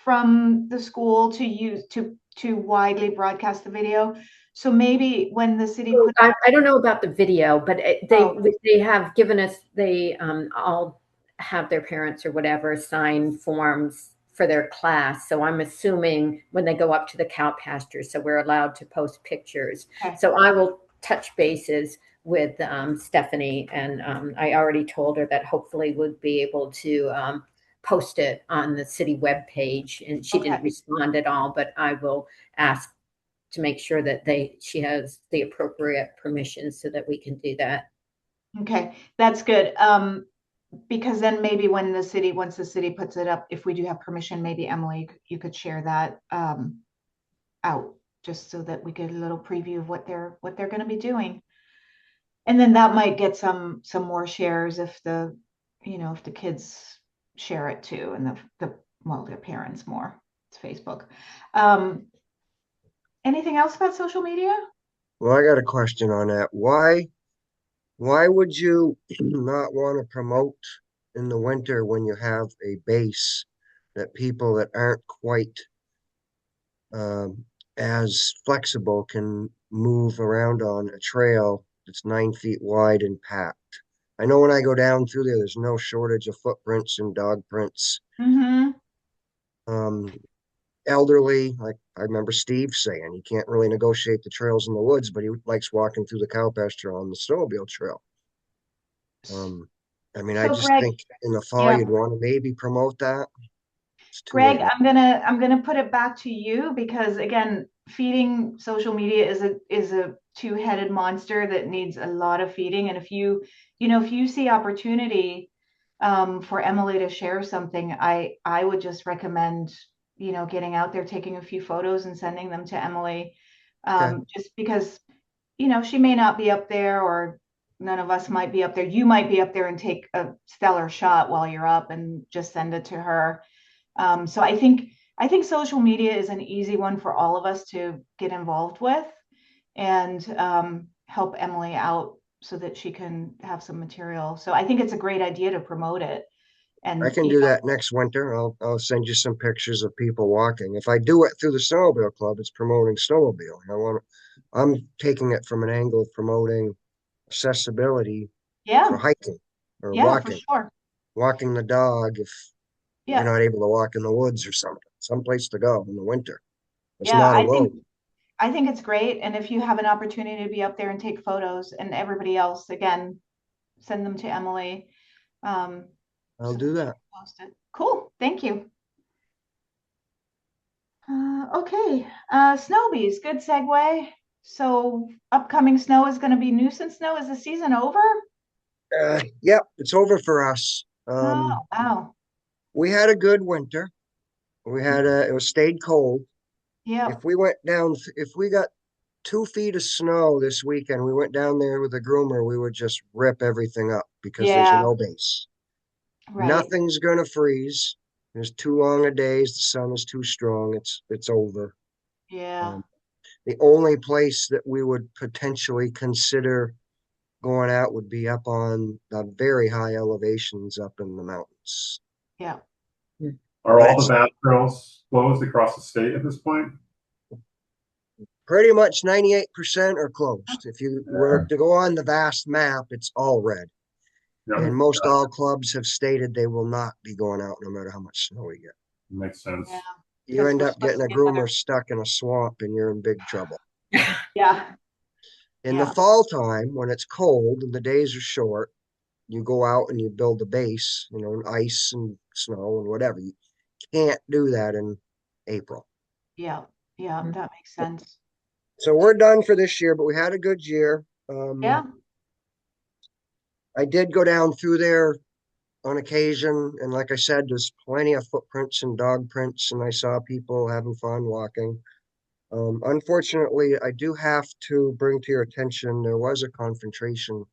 from the school to use to widely broadcast the video? So maybe when the city So put I don't know about the video, but oh, they have given us, they all have their parents or whatever sign forms for their class. So I'm assuming when they go up to the cow pasture, so we're allowed to post pictures. okay, So I will touch bases with Stephanie, and I already told her that hopefully we'll be able to post it on the city webpage. And she okay. didn't respond at all, but I will ask to make sure that she has the appropriate permissions so that we can do that. Okay, that's good. Because then maybe once the city puts it up, if we do have permission, maybe Emily, you could share that out just so that we get a little preview of what they're going to be doing. And then that might get some more shares if the kids share it too, and their parents more. It's Facebook. Um, Anything else about social media? Well, I got a question on that. Why would you not want to promote in the winter when you have a base that people that aren't quite um, as flexible can move around on a trail that's 9 feet wide and packed? I know when I go down through there, there's no shortage of footprints and dog prints. Mm-hmm. Um, Elderly, like I remember Steve saying, he can't really negotiate the trails in the woods, but he likes walking through the cow pasture on the snowmobile trail. Um, I mean, I So just Greg, think in the fall yeah, you'd want to maybe promote that. It's too Greg, late now. I'm gonna put it back to you because again, feeding social media is a two-headed monster that needs a lot of feeding. And if you see opportunity for Emily to share something, I would just recommend getting out there, taking a few photos and sending them to Emily, Okay. just because she may not be up there, or none of us might be up there. You might be up there and take a stellar shot while you're up and just send it to her. So I think social media is an easy one for all of us to get involved with and help Emily out so that she can have some material. So I think it's a great idea to promote it. I And can do that next winter. I'll send you some pictures of people walking. If I do it through the snowmobile club, it's promoting snowmobiling. I'm taking it from an angle of promoting accessibility yeah, for hiking or yeah, for walking, sure. walking the dog if you're Yeah, not able to walk in the woods or something, someplace to go in the winter. It's yeah. not a I road. think I think it's great. And if you have an opportunity to be up there and take photos, and everybody else, again, send them to Emily. Um, I'll so that do she that. can post it. Cool. Thank you. Okay, Snowbees, good segue. So upcoming snow is going to be nuisance snow. Is the season over? Yep, it's over for us. Oh, wow. We had a good winter. It was stayed cold. Yeah, If we got 2 feet of snow this weekend, we went down there with a groomer, we would just rip everything up because there's yeah, no base. Right. Nothing's gonna freeze. There's too long a days. The sun is too strong. It's over. Yeah. Um, the only place that we would potentially consider going out would be up on the very high elevations up in the mountains. Yeah. Are But all the it's bass trails closed across the state at this point? pretty much 98% are closed. If you were Yeah. to go on the vast map, it's all red. Yep. And most all clubs have stated they will not be going out no matter how much snow we get. Makes sense. Yeah. You Guess end we're up supposed getting to a get another. groomer stuck in a swamp and you're in big trouble. Yeah. In the Yeah. fall time, when it's cold and the days are short, you go out and you build a base, in ice and snow and whatever. You can't do that in April. Yeah. Yeah. That makes sense. So we're done for this year, but we had a good year. Yeah. I did go down through there on occasion, and like I said, there's plenty of footprints and dog prints, and I saw people having fun walking. Unfortunately, I do have to bring to your attention there was a confrontation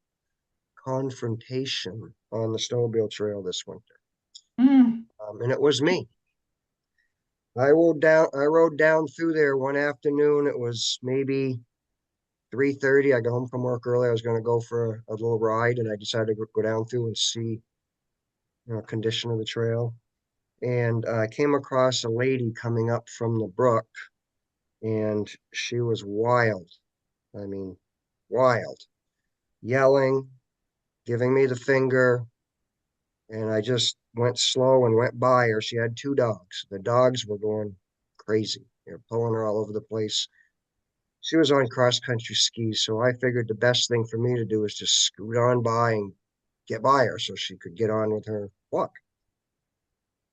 on the snowmobile trail this winter, Mm. and it was me. I rode down through there one afternoon. It was maybe 3:30. I got home from work early. I was going to go for a little ride, and I decided to go down through and see, condition of the trail. And I came across a lady coming up from the brook, and she was wild. I mean, wild, yelling, giving me the finger, and I just went slow and went by her. She had two dogs. The dogs were going crazy. They were pulling her all over the place. She was on cross country skis, so I figured the best thing for me to do was just scoot on by and get by her so she could get on with her walk.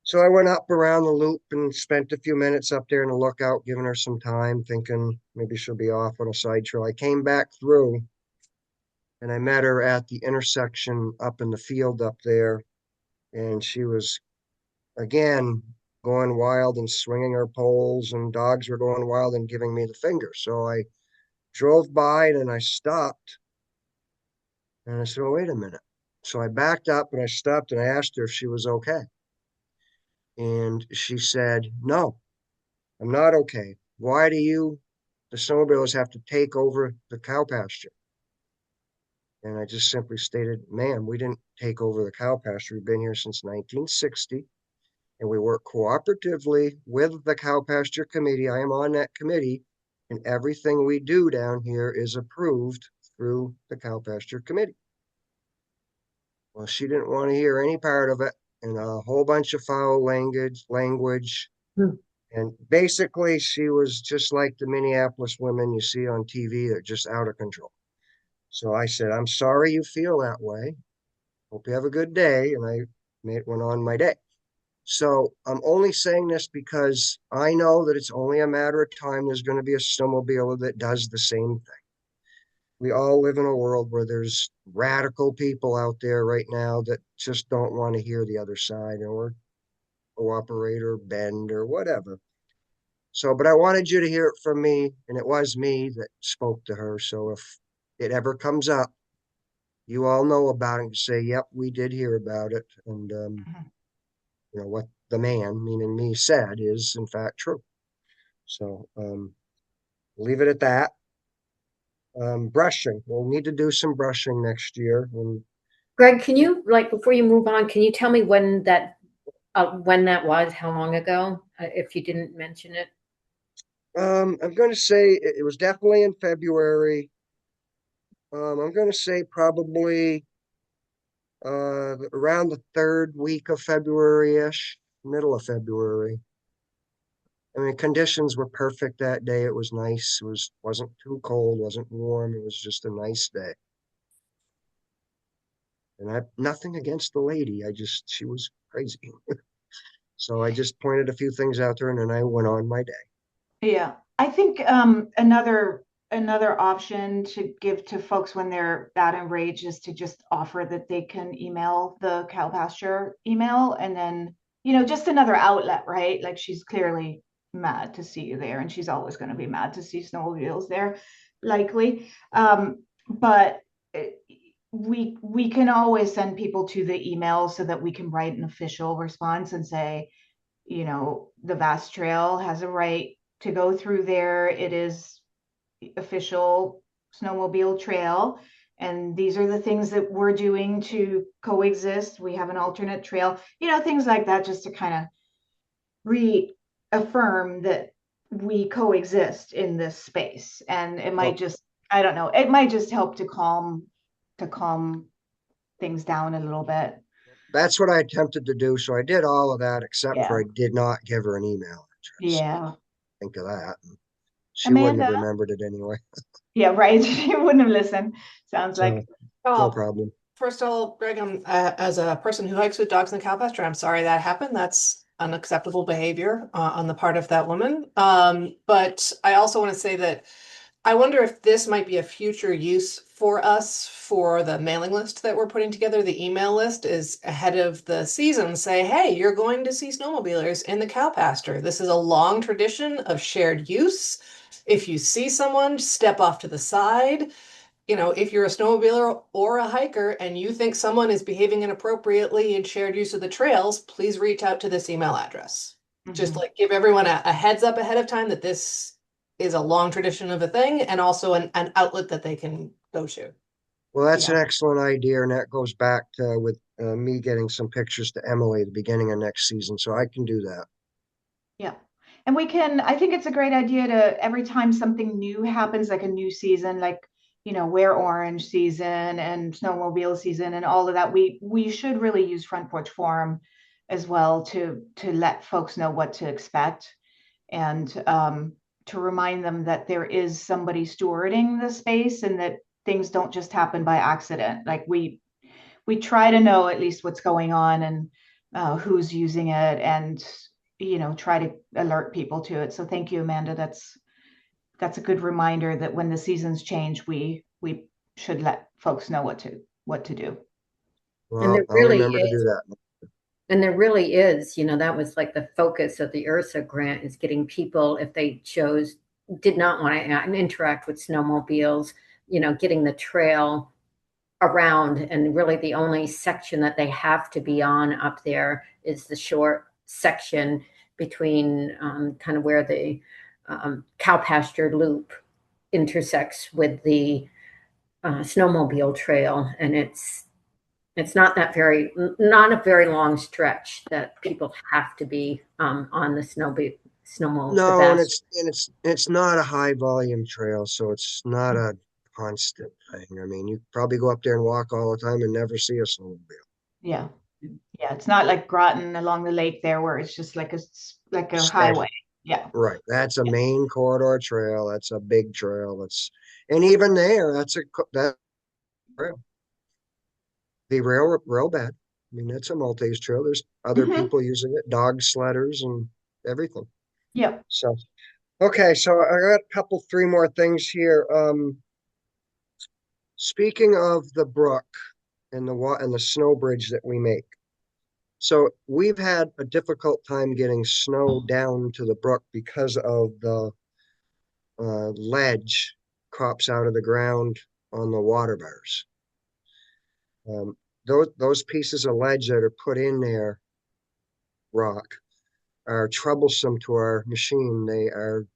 So I went up around the loop and spent a few minutes up there in the lookout, giving her some time, thinking maybe she'll be off on a side trail. I came back through and I met her at the intersection up in the field up there, and she was again going wild and swinging her poles, and dogs were going wild and giving me the finger. So I drove by and I stopped and I said, "Oh, wait a minute." So I backed up and I stopped and I asked her if she was okay. And she said, "No, I'm not okay. Why do you, the snowmobilers, have to take over the cow pasture?" And I just simply stated, "Ma'am, we didn't take over the cow pasture. We've been here since 1960, and we work cooperatively with the cow pasture committee. I am on that committee, and everything we do down here is approved through the cow pasture committee." Well, she didn't want to hear any part of it, and a whole bunch of foul language. And basically, she was just like the Minneapolis women you see on TV. They're just out of control. So I said, "I'm sorry you feel that way. Hope you have a good day." And I went on my day. So I'm only saying this because I know that it's only a matter of time. There's going to be a snowmobiler that does the same thing. We all live in a world where there's radical people out there right now that just don't want to hear the other side or cooperate or bend or whatever. So, but I wanted you to hear it from me, and it was me that spoke to her. So if it ever comes up, you all know about it and say, "Yep, we did hear about it." And, Mhm. what the man, meaning me, said is in fact true. So, leave it at that. Brushing. We'll need to do some brushing next year. And Greg, can you, like, before you move on, can you tell me when that was, how long ago, if you didn't mention it? I'm going to say it was definitely in February. I'm going to say probably around the third week of February-ish, middle of February. I mean, conditions were perfect that day. It was nice. Wasn't too cold, wasn't warm. It was just a nice day. And I nothing against the lady. She was crazy. So I just pointed a few things out there and then I went on my day. Yeah, I think another option to give to folks when they're that enraged is to just offer that they can email the cow pasture email, and then just another outlet, right? Like, she's clearly mad to see you there, and she's always going to be mad to see snowmobiles there, likely. But we can always send people to the email so that we can write an official response and say, the Vast Trail has a right to go through there. It is official snowmobile trail. And these are the things that we're doing to coexist. We have an alternate trail, things like that, just to kind of reaffirm that we coexist in this space. And it might just, I don't know, it might just help to calm things down a little bit. That's what I attempted to do. So I did all of that, except for Yeah. I did not give her an email address. Yeah. Think of that. She wouldn't Amanda? have remembered it anyway. Yeah, right. She wouldn't have listened. Sounds like. No problem. First of all, Greg, as a person who hikes with dogs in the cow pasture, I'm sorry that happened. That's unacceptable behavior on the part of that woman. But I also want to say that I wonder if this might be a future use for us for the mailing list that we're putting together. The email list is ahead of the season. Say, hey, you're going to see snowmobilers in the cow pasture. This is a long tradition of shared use. If you see someone, step off to the side. If you're a snowmobiler or a hiker and you think someone is behaving inappropriately in shared use of the trails, please reach out to this email address. Just like give everyone a heads up ahead of time that this is a long tradition of a thing and also an outlet that they can go to. Well, that's an excellent idea, and that goes back to with me getting some pictures to Emily at the beginning of next season, so I can do that. Yeah. And I think it's a great idea to, every time something new happens, like a new season, like, Wear Orange season and snowmobile season and all of that, we should really use Front Porch Forum as well to let folks know what to expect, and to remind them that there is somebody stewarding the space and that things don't just happen by accident. Like we try to know at least what's going on and who's using it, and try to alert people to it. So thank you, Amanda. That's a good reminder that when the seasons change, we should let folks know what to do. Well, I'll remember to do that. And there really is, that was like the focus of the URSA grant, is getting people, if they did not want to interact with snowmobiles, getting the trail around. And really the only section that they have to be on up there is the short section between kind of where the cow pasture loop intersects with the snowmobile trail. And it's not a very long stretch that people have to be on the snowmobile. No, and it's not a high volume trail, so it's not a constant thing. I mean, you probably go up there and walk all the time and never see a snowmobile. Yeah. Yeah. It's not like Groton along the lake there where it's just like a highway. Yeah. Right. That's a main corridor trail. That's a big trail. And even there, that trail. The rail bed. I mean, it's a multi-use trail. There's other people using it, dog sledders and everything. Yep. So, okay. So I got three more things here. Speaking of the brook and the snow bridge that we make. So we've had a difficult time getting snow down to the brook because of the ledge crops out of the ground on the water bars. Those pieces of ledge that are put in there, rock, are troublesome to our machine. They are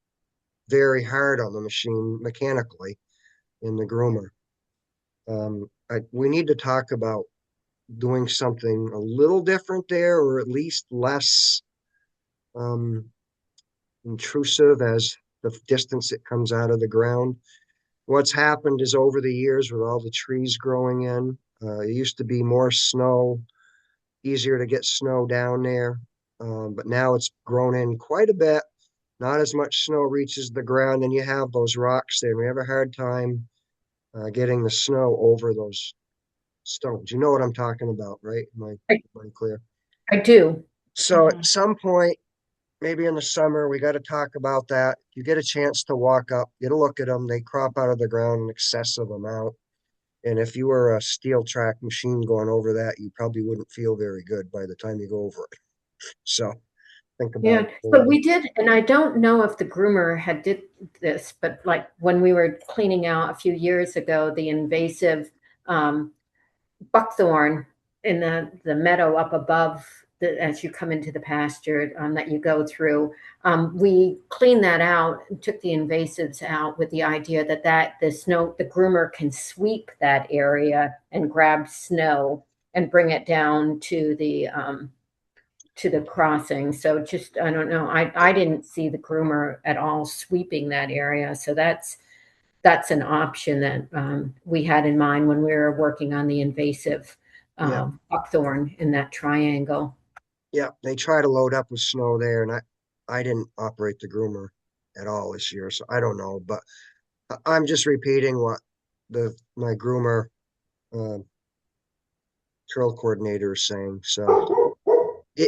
very hard on the machine mechanically in the groomer. We need to talk about doing something a little different there, or at least less intrusive as the distance it comes out of the ground. What's happened is over the years with all the trees growing in, it used to be more snow, easier to get snow down there. But now it's grown in quite a bit. Not as much snow reaches the ground, and you have those rocks there. We have a hard time getting the snow over those stones. You know what I'm talking about, right? Am I clear? I do. So at some point, maybe in the summer, we got to talk about that. You get a chance to walk up, get a look at them. They crop out of the ground an excessive amount. And if you were a steel track machine going over that, you probably wouldn't feel very good by the time you go over it. So think about it. Yeah, but we did, and I don't know if the groomer did this, but like when we were cleaning out a few years ago, the invasive buckthorn in the meadow up above as you come into the pasture that you go through. We cleaned that out and took the invasives out with the idea that the groomer can sweep that area and grab snow and bring it down to the crossing. So just, I don't know, I didn't see the groomer at all sweeping that area. So that's an option that we had in mind when we were working on the invasive buckthorn in that triangle. Yeah, they try to load up with snow there, and I didn't operate the groomer at all this year, so I don't know. But I'm just repeating what my groomer trail coordinator is saying. So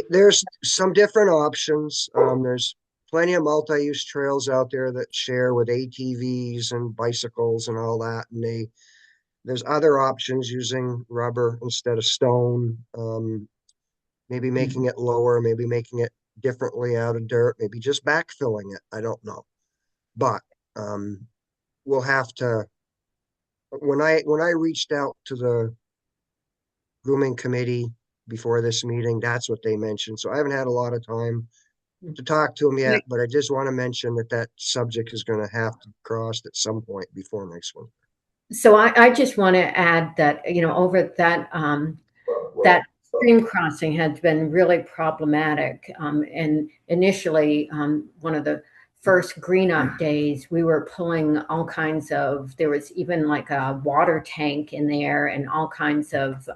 there's some different options. There's plenty of multi-use trails out there that share with ATVs and bicycles and all that, and there's other options using rubber instead of stone. Maybe making it lower, maybe making it differently out of dirt, maybe just backfilling it. I don't know. But we'll have to when I reached out to the grooming committee before this meeting, that's what they mentioned. So I haven't had a lot of time to talk to them yet, but I just want to mention that subject is going to have to cross at some point before next one. So I just want to add that, over that stream crossing had been really problematic. And initially, one of the first green up days, we were pulling all kinds there was even like a water tank in there and all kinds of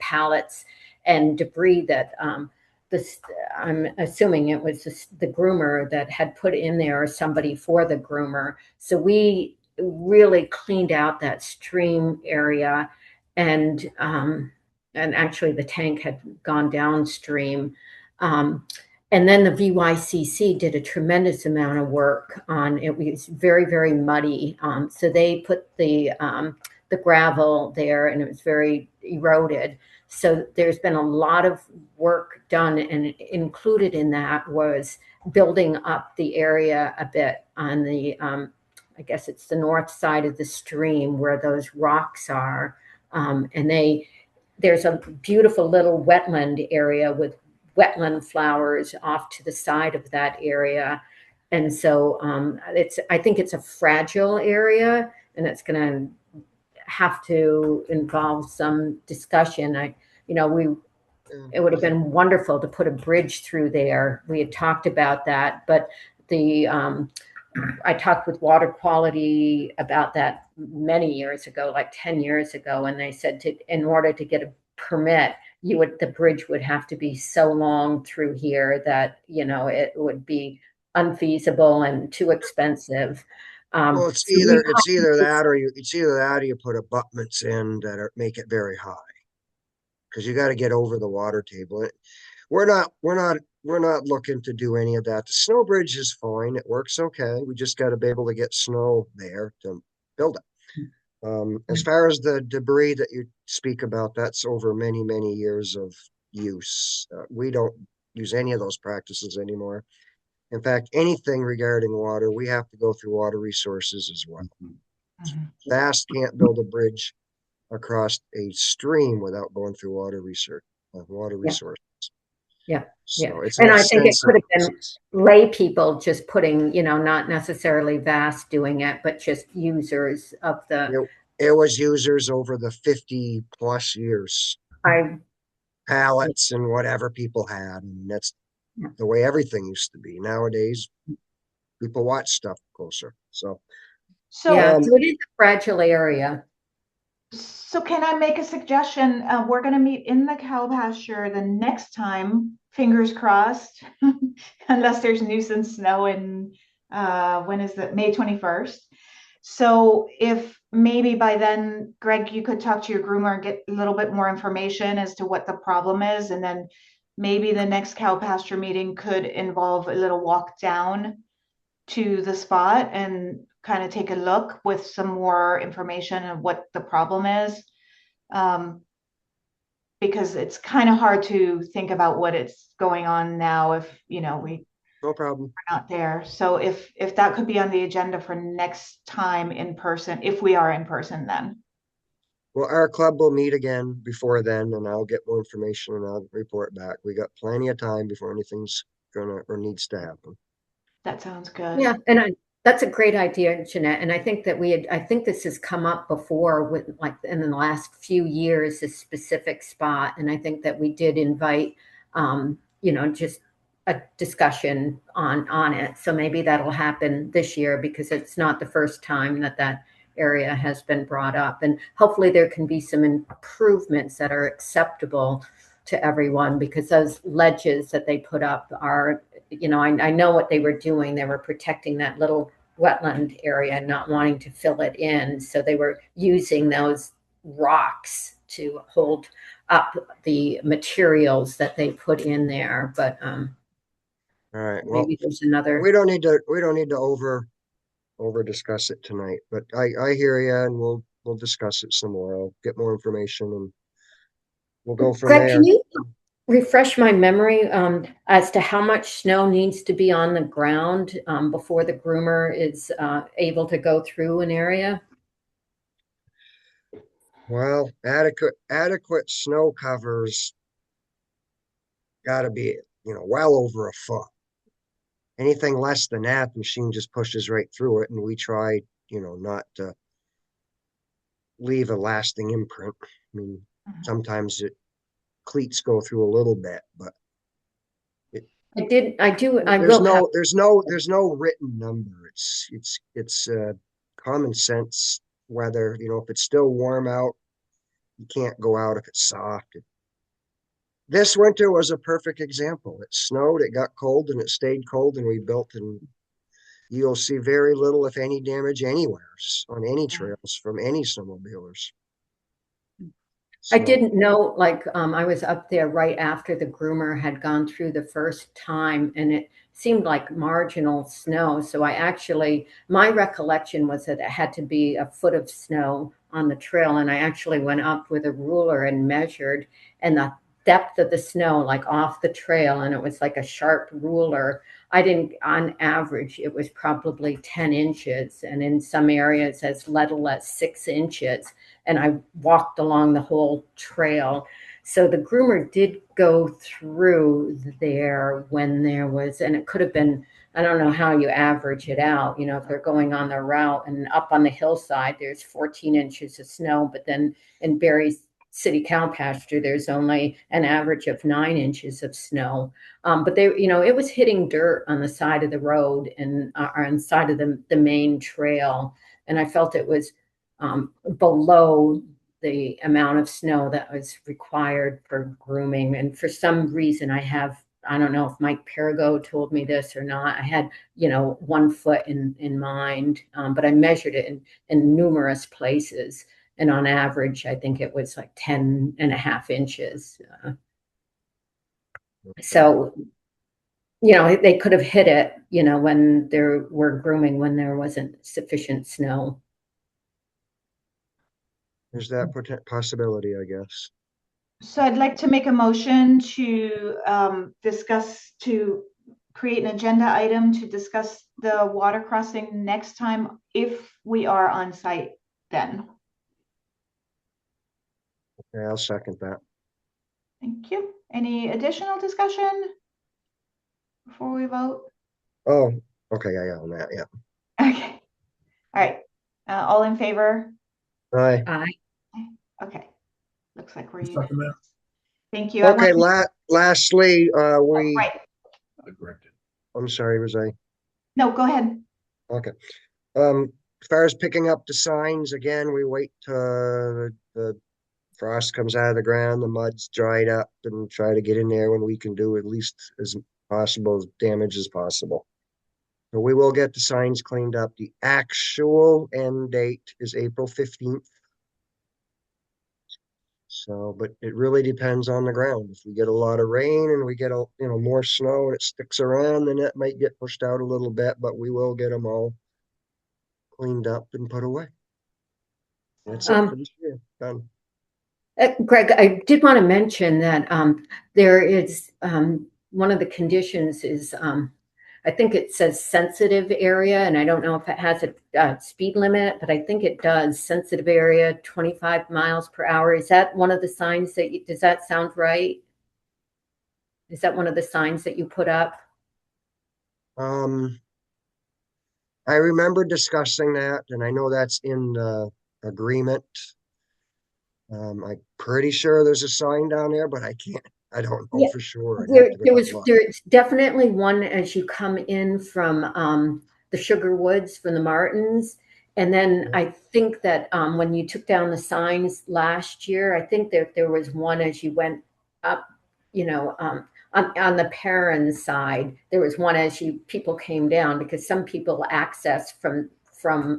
pallets and debris that I'm assuming it was the groomer that had put in there, or somebody for the groomer. So we really cleaned out that stream area, and actually the tank had gone downstream. And then the VYCC did a tremendous amount of work on it. Was very, very muddy. So they put the gravel there, and it was very eroded. So there's been a lot of work done, and included in that was building up the area a bit on the I guess it's the north side of the stream where those rocks are. And there's a beautiful little wetland area with wetland flowers off to the side of that area. And so I think it's a fragile area, and it's going to have to involve some discussion. It would have been wonderful to put a bridge through there. We had talked about that, but I talked with water quality about that many years ago, like 10 years ago, and they said in order to get a permit, the bridge would have to be so long through here that, it would be unfeasible and too expensive. Well, it's either that or you put abutments in that make it very high, because you got to get over the water table. We're not looking to do any of that. The snow bridge is fine. It works okay. We just got to be able to get snow there to build it. As far as the debris that you speak about, that's over many, many years of use. We don't use any of those practices anymore. In fact, anything regarding water, we have to go through water resources as well. Fast can't build a bridge across a stream without going through water resources. Yeah. So it's and I think it could have been lay people just putting, not necessarily VAST doing it, but just users of it was users over the 50 plus years. Pallets and whatever people had. And that's the way everything used to be. Nowadays, people watch stuff closer. So so it is a fragile area. So can I make a suggestion? We're going to meet in the cow pasture the next time, fingers crossed, unless there's nuisance snow in, when is it, May 21st. So if maybe by then, Greg, you could talk to your groomer and get a little bit more information as to what the problem is. And then maybe the next cow pasture meeting could involve a little walk down to the spot and kind of take a look with some more information of what the problem is. Because it's kind of hard to think about what it's going on now if, no problem. We're not there. So if that could be on the agenda for next time in person, if we are in person then. Well, our club will meet again before then, and I'll get more information and I'll report back. We got plenty of time before anything's gonna or needs to happen. That sounds good. Yeah, and that's a great idea, Jeanette. And I think that I think this has come up before with like in the last few years, this specific spot. And I think that we did invite, just a discussion on it. So maybe that'll happen this year because it's not the first time that area has been brought up. And hopefully there can be some improvements that are acceptable to everyone because those ledges that they put up are, I know what they were doing. They were protecting that little wetland area and not wanting to fill it in. So they were using those rocks to hold up the materials that they put in there. But All right. Well, maybe there's another. we don't need to over discuss it tonight, but I hear you, and we'll discuss it some more. I'll get more information, and we'll go from Greg, there. can you refresh my memory as to how much snow needs to be on the ground before the groomer is able to go through an area? Well, adequate snow covers got to be, well over a foot. Anything less than that, the machine just pushes right through it, and we try, not to leave a lasting imprint. I mean, sometimes cleats go through a little bit, but there's there's no written number. It's common sense. Whether if it's still warm out, you can't go out if it's soft. This winter was a perfect example. It snowed, it got cold, and it stayed cold, and we built, and you'll see very little, if any, damage anywhere on any trails from any snowmobilers. I didn't know, I was up there right after the groomer had gone through the first time, and it seemed like marginal snow. So my recollection was that it had to be a foot of snow on the trail. And I actually went up with a ruler and measured, and the depth of the snow, like off the trail, and it was like a sharp ruler. On average, it was probably 10 inches, and in some areas as little as 6 inches. And I walked along the whole trail. So the groomer did go through there when there was, and it could have been, I don't know how you average it out, if they're going on the route and up on the hillside, there's 14 inches of snow, but then in Barre's city cow pasture, there's only an average of 9 inches of snow. But it was hitting dirt on the side of the road and on the side of the main trail. And I felt it was below the amount of snow that was required for grooming. And for some reason I don't know if Mike Perigo told me this or not. I had, 1 foot in mind, but I measured it in numerous places. And on average, I think it was like 10.5 inches. So, they could have hit it, when they were grooming, when there wasn't sufficient snow. There's that possibility, I guess. So I'd like to make a motion to create an agenda item to discuss the water crossing next time if we are on site then. Okay, I'll second that. Thank you. Any additional discussion before we vote? Oh, okay, yeah, on that, yeah. Okay. All right. All in favor? Aye. Okay. Looks like we're Second unanimous. Thank you. Okay, lastly, Right. I'm sorry, was I? No, go ahead. Okay. As far as picking up the signs, again, we wait till the frost comes out of the ground, the mud's dried up, and try to get in there when we can do at least as damage as possible. So we will get the signs cleaned up. The actual end date is April 15th. So, but it really depends on the ground. If we get a lot of rain and we get more snow and it sticks around, then it might get pushed out a little bit, but we will get them all cleaned up and put away. That's it for this year. Done. Greg, I did want to mention that there is one of the conditions is I think it says sensitive area, and I don't know if it has a speed limit, but I think it does. Sensitive area, 25 miles per hour. Is that one of the signs that does that sound right? Is that one of the signs that you put up? Um, I remember discussing that, and I know that's in the agreement. I'm pretty sure there's a sign down there, but I don't know Yeah, for sure. I'd have to go down and look. there's definitely one as you come in from the Sugar Woods from the Martins. And then I think that when you took down the signs last year, I think that there was one as you went up, you know, on the Perrin side, there was one as people came down because some people access from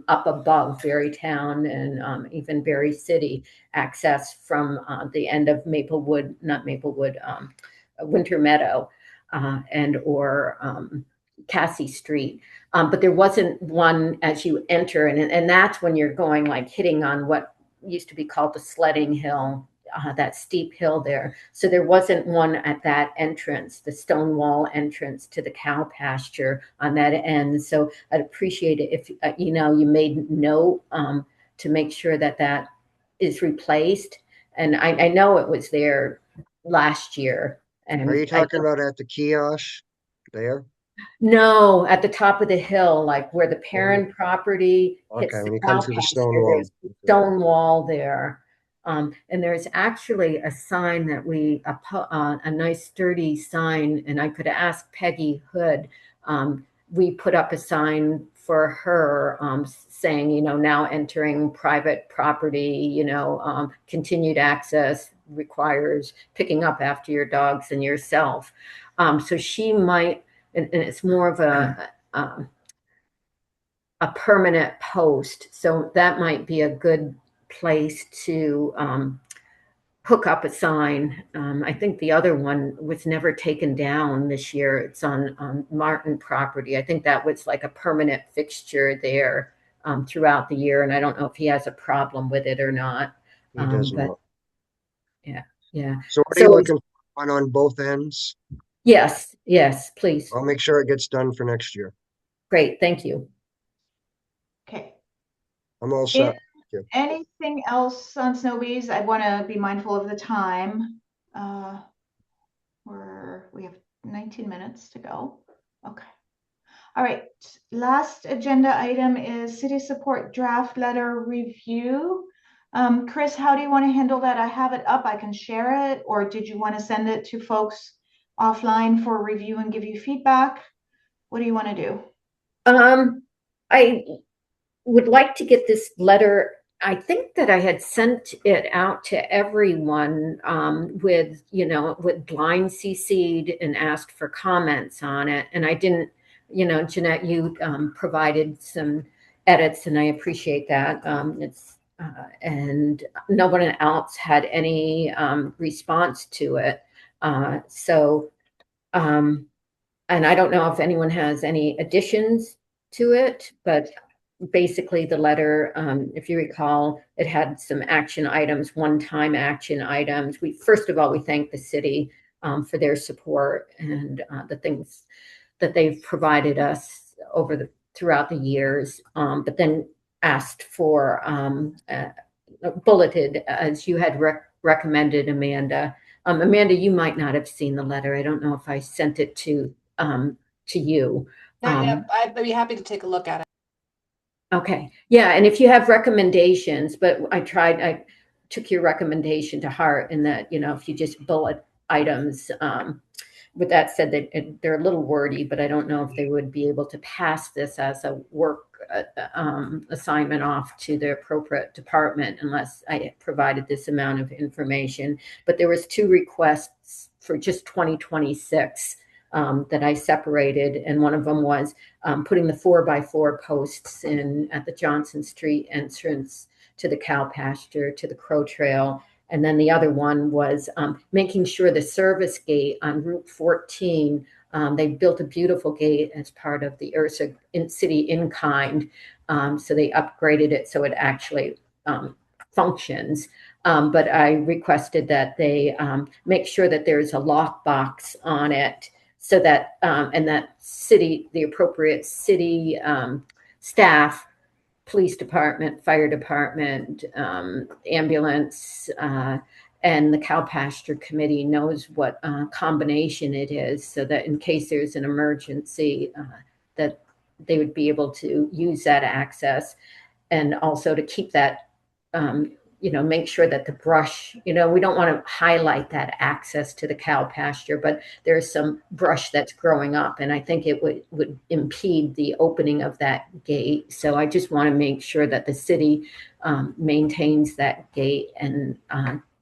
up above Berrytown and even Berry City access from the end of Maplewood, not Maplewood, Winter Meadow, and or Cassie Street. But there wasn't one as you enter, and that's when you're going like hitting on what used to be called the sledding hill, that steep hill there. So there wasn't one at that entrance, the stone wall entrance to the cow pasture on that end. So I'd appreciate it if you made note to make sure that that is replaced. And I know it was there last year. Are you And talking about at the kiosk there? no, at the top of the hill, like where the Oh, parent property hits okay, the when you come cow through the stone pasture, wall. there's a Okay. stone wall there. And there's actually a sign that a nice sturdy sign, and I could ask Peggy Hood. We put up a sign for her saying, now entering private property, continued access requires picking up after your dogs and yourself. So she might, and it's more of a permanent post. So that might be a good place to hook up a sign. I think the other one was never taken down this year. It's on Martin property. I think that was like a permanent fixture there throughout the year. And I don't know if he has a problem with it or not. He does But not. yeah, yeah. So what are you So looking for? One on both ends? yes, please. I'll make sure it gets done for next year. Great. Thank you. Okay. I'm all set. Anything else on Snowbees? I want to be mindful of the time. We have 19 minutes to go. Okay. All right. Last agenda item is city support draft letter review. Chris, how do you want to handle that? I have it up. I can share it, or did you want to send it to folks offline for review and give you feedback? What do you want to do? I would like to get this letter. I think that I had sent it out to everyone with blind CC'd and asked for comments on it. And I didn't, Jeanette, you provided some edits and I appreciate that. And no one else had any response to it. And I don't know if anyone has any additions to it, but basically the letter, if you recall, it had some action items, one-time action items. First of all, we thank the city for their support and the things that they've provided us throughout the years, but then asked for bulleted as you had recommended, Amanda. Amanda, you might not have seen the letter. I don't know if I sent it to you. Not yet. I'd be happy to take a look at it. Okay. Yeah. And if you have recommendations, but I took your recommendation to heart in that, if you just bullet items, with that said, they're a little wordy, but I don't know if they would be able to pass this as a work assignment off to the appropriate department unless I provided this amount of information. But there was 2 requests for just 2026 that I separated, and one of them was putting the 4x4 posts in at the Johnson Street entrance to the cow pasture, to the Crow Trail. And then the other one was making sure the service gate on Route 14, they built a beautiful gate as part of the Ursa City in-kind. So they upgraded it so it actually functions. But I requested that they make sure that there's a lockbox on it so that and that the appropriate city staff, police department, fire department, ambulance, and the cow pasture committee knows what combination it is, so that in case there's an emergency, that they would be able to use that access, and also to keep that, make sure that the brush, we don't want to highlight that access to the cow pasture, but there's some brush that's growing up, and I think it would impede the opening of that gate. So I just want to make sure that the city maintains that gate and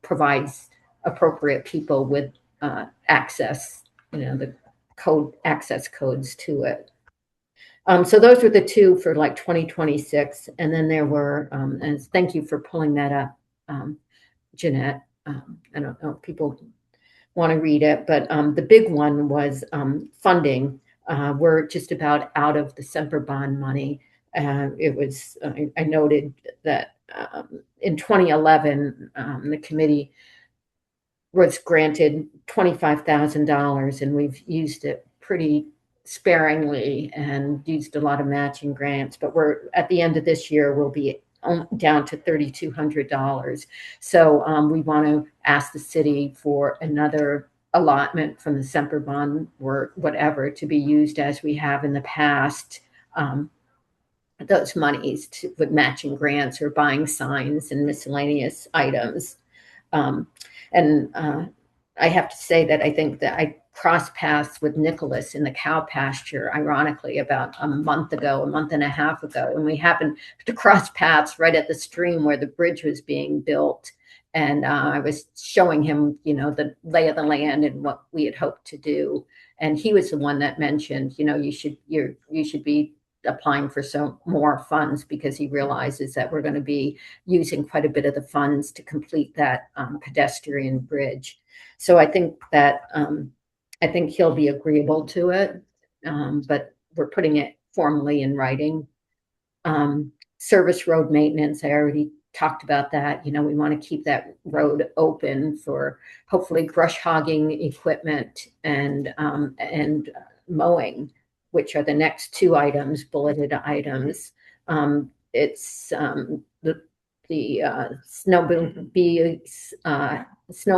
provides appropriate people with access, the access codes to it. So those were the two for like 2026. And then there were, and thank you for pulling that up, Jeanette. I don't know if people want to read it, but the big one was funding. We're just about out of the Semper Bond money. It was, I noted that in 2011, the committee was granted $25,000, and we've used it pretty sparingly and used a lot of matching grants, but we're at the end of this year, we'll be down to $3,200. So we want to ask the city for another allotment from the Semper Bond or whatever to be used as we have in the past, those monies with matching grants or buying signs and miscellaneous items. And I have to say that I think that I crossed paths with Nicholas in the cow pasture, ironically, about a month and a half ago. And we happened to cross paths right at the stream where the bridge was being built. And I was showing him, the lay of the land and what we had hoped to do. And he was the one that mentioned, you should be applying for some more funds, because he realizes that we're going to be using quite a bit of the funds to complete that pedestrian bridge. So I think that I think he'll be agreeable to it, but we're putting it formally in writing. Service road maintenance, I already talked about that. We want to keep that road open for hopefully brush hogging equipment and mowing, which are the next two items, bulleted items. It's the snow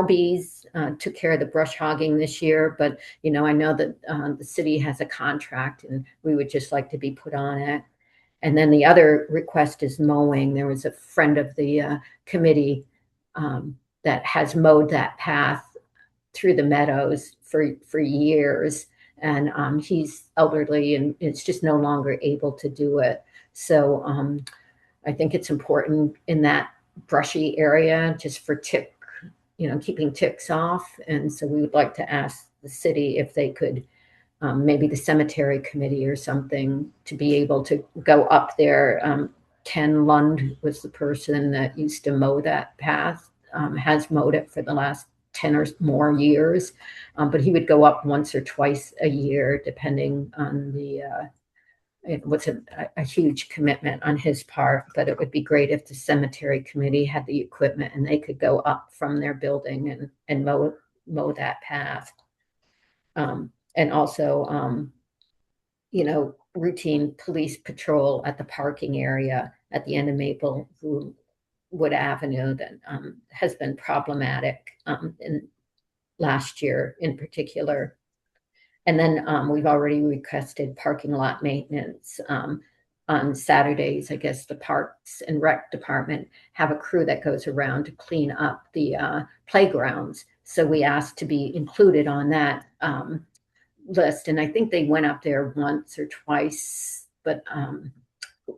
bees took care of the brush hogging this year, but I know that the city has a contract, and we would just like to be put on it. And then the other request is mowing. There was a friend of the committee that has mowed that path through the meadows for years. And he's elderly and it's just no longer able to do it. So I think it's important in that brushy area just for keeping ticks off. And so we would like to ask the city if they could, maybe the cemetery committee or something, to be able to go up there. Ken Lund was the person that used to mow that path, has mowed it for the last 10 or more years, but he would go up once or twice a year, depending on it was a huge commitment on his part, but it would be great if the cemetery committee had the equipment and they could go up from their building and mow that path. And also, routine police patrol at the parking area at the end of Maplewood Avenue that has been problematic in last year in particular. And then we've already requested parking lot maintenance on Saturdays. I guess the Parks and Rec Department have a crew that goes around to clean up the playgrounds. So we asked to be included on that list. And I think they went up there once or twice, but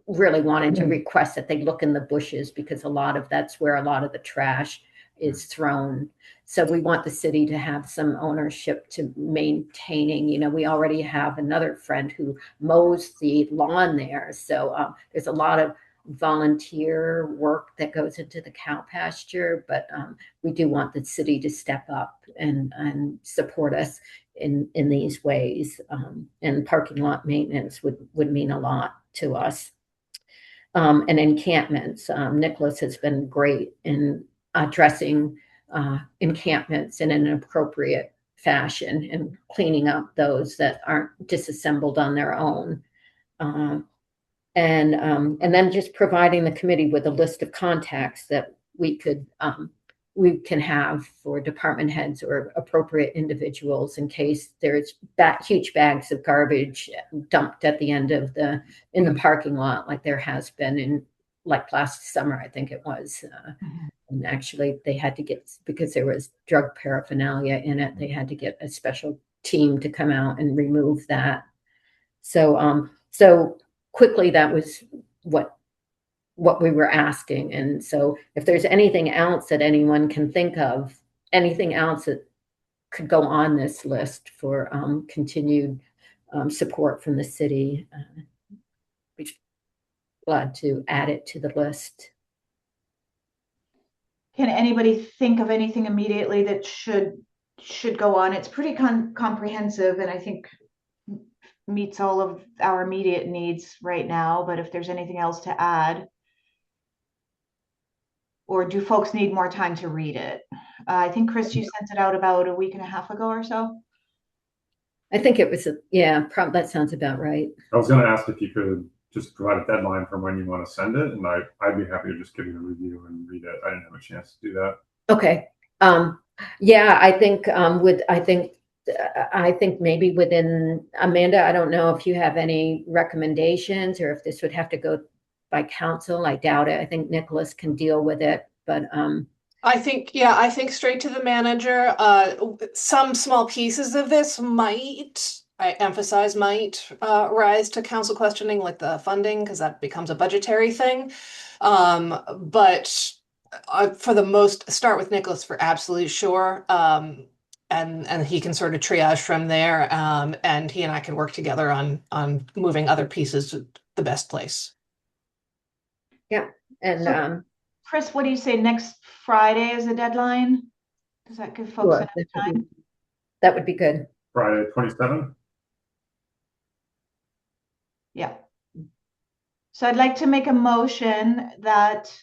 really wanted to request that they look in the bushes, because that's where a lot of the trash is thrown. So we want the city to have some ownership to maintaining. We already have another friend who mows the lawn there. So there's a lot of volunteer work that goes into the cow pasture, but we do want the city to step up and support us in these ways. And parking lot maintenance would mean a lot to us. And encampments. Nicholas has been great in addressing encampments in an appropriate fashion and cleaning up those that aren't disassembled on their own. And then just providing the committee with a list of contacts that we can have for department heads or appropriate individuals in case there's huge bags of garbage dumped at the end of in the parking lot, like there has been in like last summer, I think it was. And actually they had to get, because there was drug paraphernalia in it, they had to get a special team to come out and remove that. So quickly, that was what we were asking. And so if there's anything else that anyone can think of, anything else that could go on this list for continued support from the city, we'd be glad to add it to the list. Can anybody think of anything immediately that should go on? It's pretty comprehensive, and I think meets all of our immediate needs right now, but if there's anything else to add, or do folks need more time to read it? I think, Chris, you sent it out about a week and a half ago or so. I think it was, that sounds about right. I was going to ask if you could just provide a deadline from when you want to send it, and I'd be happy to just give you a review and read it. I didn't have a chance to do that. Okay. Yeah, I think maybe within, Amanda, I don't know if you have any recommendations or if this would have to go by council. I doubt it. I think Nicholas can deal with it, but I think straight to the manager. Some small pieces of this might, I emphasize might, rise to council questioning, like the funding, because that becomes a budgetary thing. But for the most, start with Nicholas for absolute sure. And he can sort of triage from there. And he and I can work together on moving other pieces to the best place. Yeah. And Chris, what do you say? Next Friday is the deadline? Does that give folks enough time? That would be good. Friday, 27th? Yeah. So I'd like to make a motion that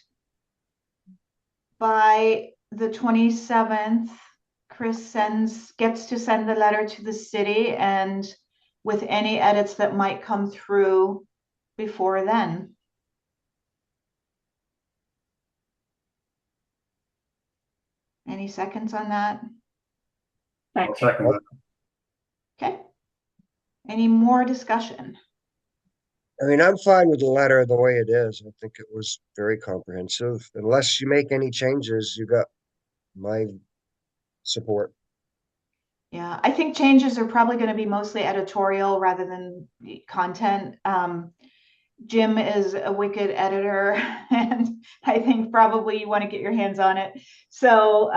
by the 27th, Chris gets to send the letter to the city, and with any edits that might come through before then. Any seconds on that? I'll second that. Okay. Any more discussion? I mean, I'm fine with the letter the way it is. I think it was very comprehensive. Unless you make any changes, you got my support. Yeah, I think changes are probably going to be mostly editorial rather than content. Jim is a wicked editor, and I think probably you want to get your hands on it. So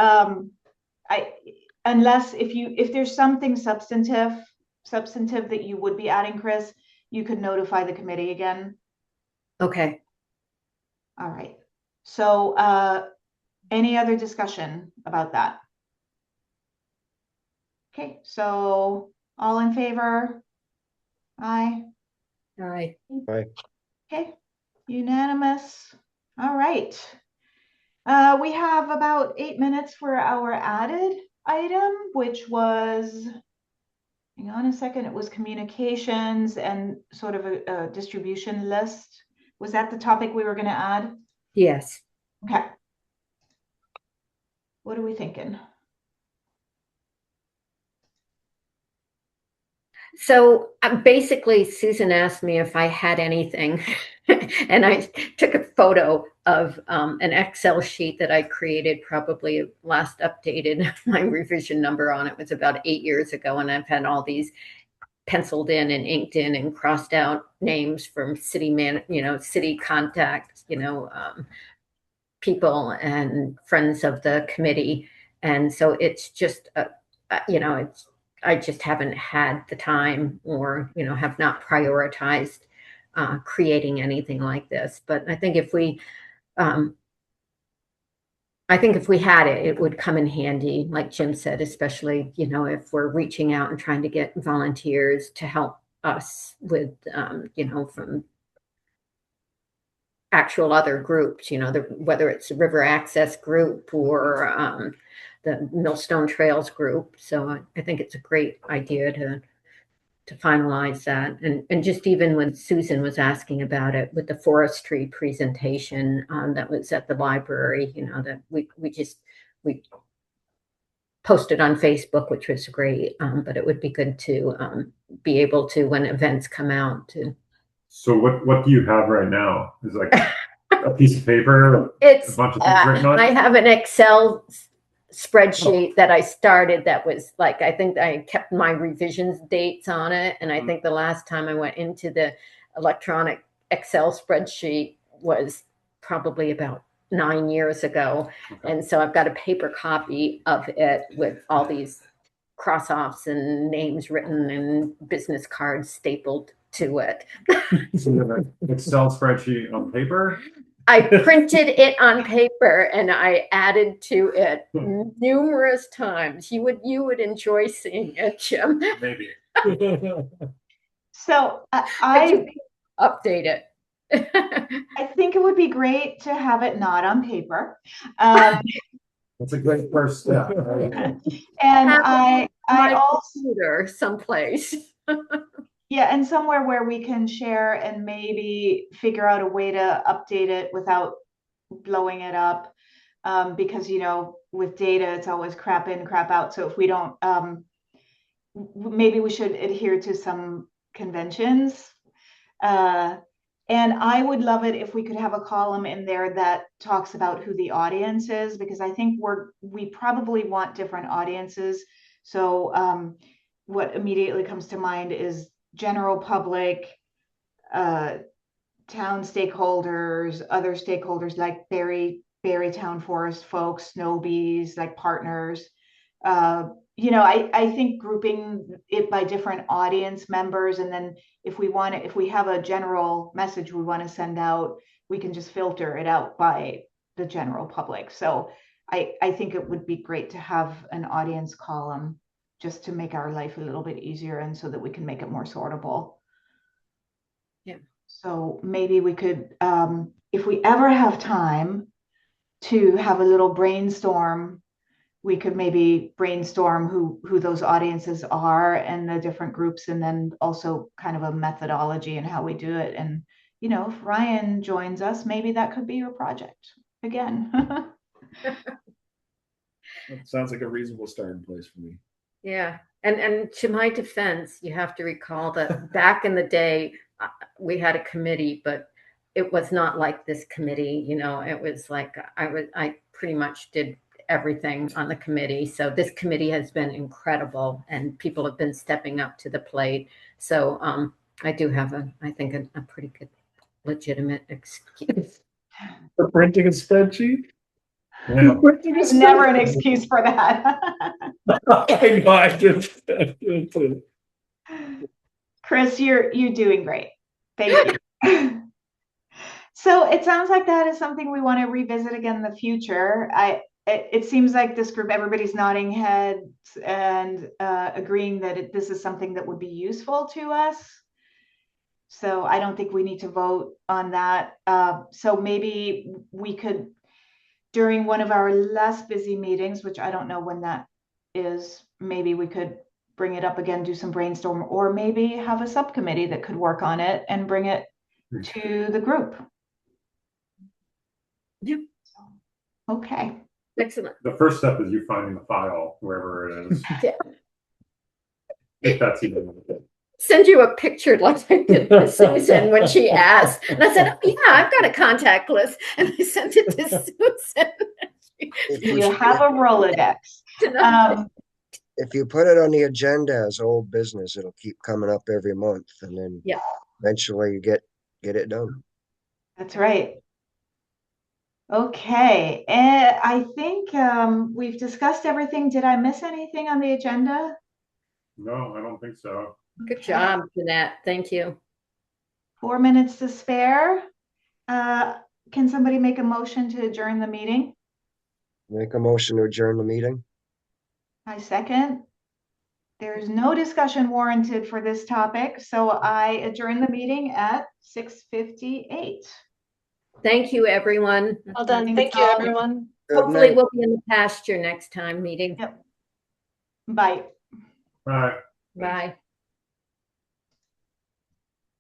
unless if there's something substantive that you would be adding, Chris, you could notify the committee again. Okay. All right. So any other discussion about that? Okay, so all in favor? Aye. All right. Bye. Okay, unanimous. All right. We have about 8 minutes for our added item, which was, hang on a second, it was communications and sort of a distribution list. Was that the topic we were going to add? Yes. Okay. What are we thinking? So basically, Susan asked me if I had anything, and I took a photo of an Excel sheet that I created, probably last updated. My revision number on it was about 8 years ago, and I've had all these penciled in and inked in and crossed out names from city contacts, people and friends of the committee, and so it's just I just haven't had the time, or have not prioritized creating anything like this. But I think if we had it, it would come in handy, like Jim said, especially if we're reaching out and trying to get volunteers to help us with from actual other groups, whether it's a river access group or the Millstone Trails group. So I think it's a great idea to finalize that. And just even when Susan was asking about it with the forestry presentation that was at the library, that we posted on Facebook, which was great. But it would be good to be able to, when events come out, to. So what do you have right now? Is like a piece of paper, It's a bunch of things written on it? I have an Excel spreadsheet that I started that was like, I think I kept my revisions dates on it. And I think the last time I went into the electronic Excel spreadsheet was probably about 9 years ago. Okay. And so I've got a paper copy of it with all these cross-offs and names written and business cards stapled to it. So you have an Excel spreadsheet on paper? I printed it on paper and I added to it numerous times. You would enjoy seeing it, Jim. Maybe. So I update it. I think it would be great to have it not on paper. That's a great first step. And I also computer someplace. Yeah, and somewhere where we can share and maybe figure out a way to update it without blowing it up. Because, with data, it's always crap in, crap out. So if we don't, maybe we should adhere to some conventions. And I would love it if we could have a column in there that talks about who the audience is, because I think we probably want different audiences. So what immediately comes to mind is general public, town stakeholders, other stakeholders like Barre Town Forest folks, Snow-Bees, like partners. I think grouping it by different audience members, and then if we have a general message we want to send out, we can just filter it out by the general public. So I think it would be great to have an audience column just to make our life a little bit easier and so that we can make it more sortable. Yeah. So maybe we could, if we ever have time to have a little brainstorm, we could maybe brainstorm who those audiences are and the different groups, and then also kind of a methodology and how we do it. And, if Ryan joins us, maybe that could be your project again. That sounds like a reasonable starting place for me. Yeah. And to my defense, you have to recall that back in the day, we had a committee, but it was not like this committee. It was like I pretty much did everything on the committee. So this committee has been incredible and people have been stepping up to the plate. So I do have I think a pretty good legitimate excuse For printing a spreadsheet? Yeah. There's never an excuse for that. I know, I just Chris, you're doing great. Thank you. So it sounds like that is something we want to revisit again in the future. It seems like this group, everybody's nodding heads and agreeing that this is something that would be useful to us. So I don't think we need to vote on that. So maybe we could, during one of our less busy meetings, which I don't know when that is, maybe we could bring it up again, do some brainstorm, or maybe have a subcommittee that could work on it and bring it to the group. Yeah. Okay. Excellent. The first step is you finding the file wherever it is. Yeah. If that's even Send you a picture like I did to Susan when she asked. And I said, oh, yeah, I've got a contact list. And I sent it to Susan. You have a Rolodex. If you put it on the agenda as old business, it'll keep coming up every month, and then eventually you get it done. That's right. Okay, and I think we've discussed everything. Did I miss anything on the agenda? No, I don't think so. Good job, Jeanette. Thank you. 4 minutes to spare. Can somebody make a motion to adjourn the meeting? Make a motion to adjourn the meeting. I second. There's no discussion warranted for this topic, so I adjourn the meeting at 6:58. Thank you, everyone. Well done. Thank you, everyone. Hopefully night. we'll be in the pasture next time meeting. Yep. Bye. All right. Bye.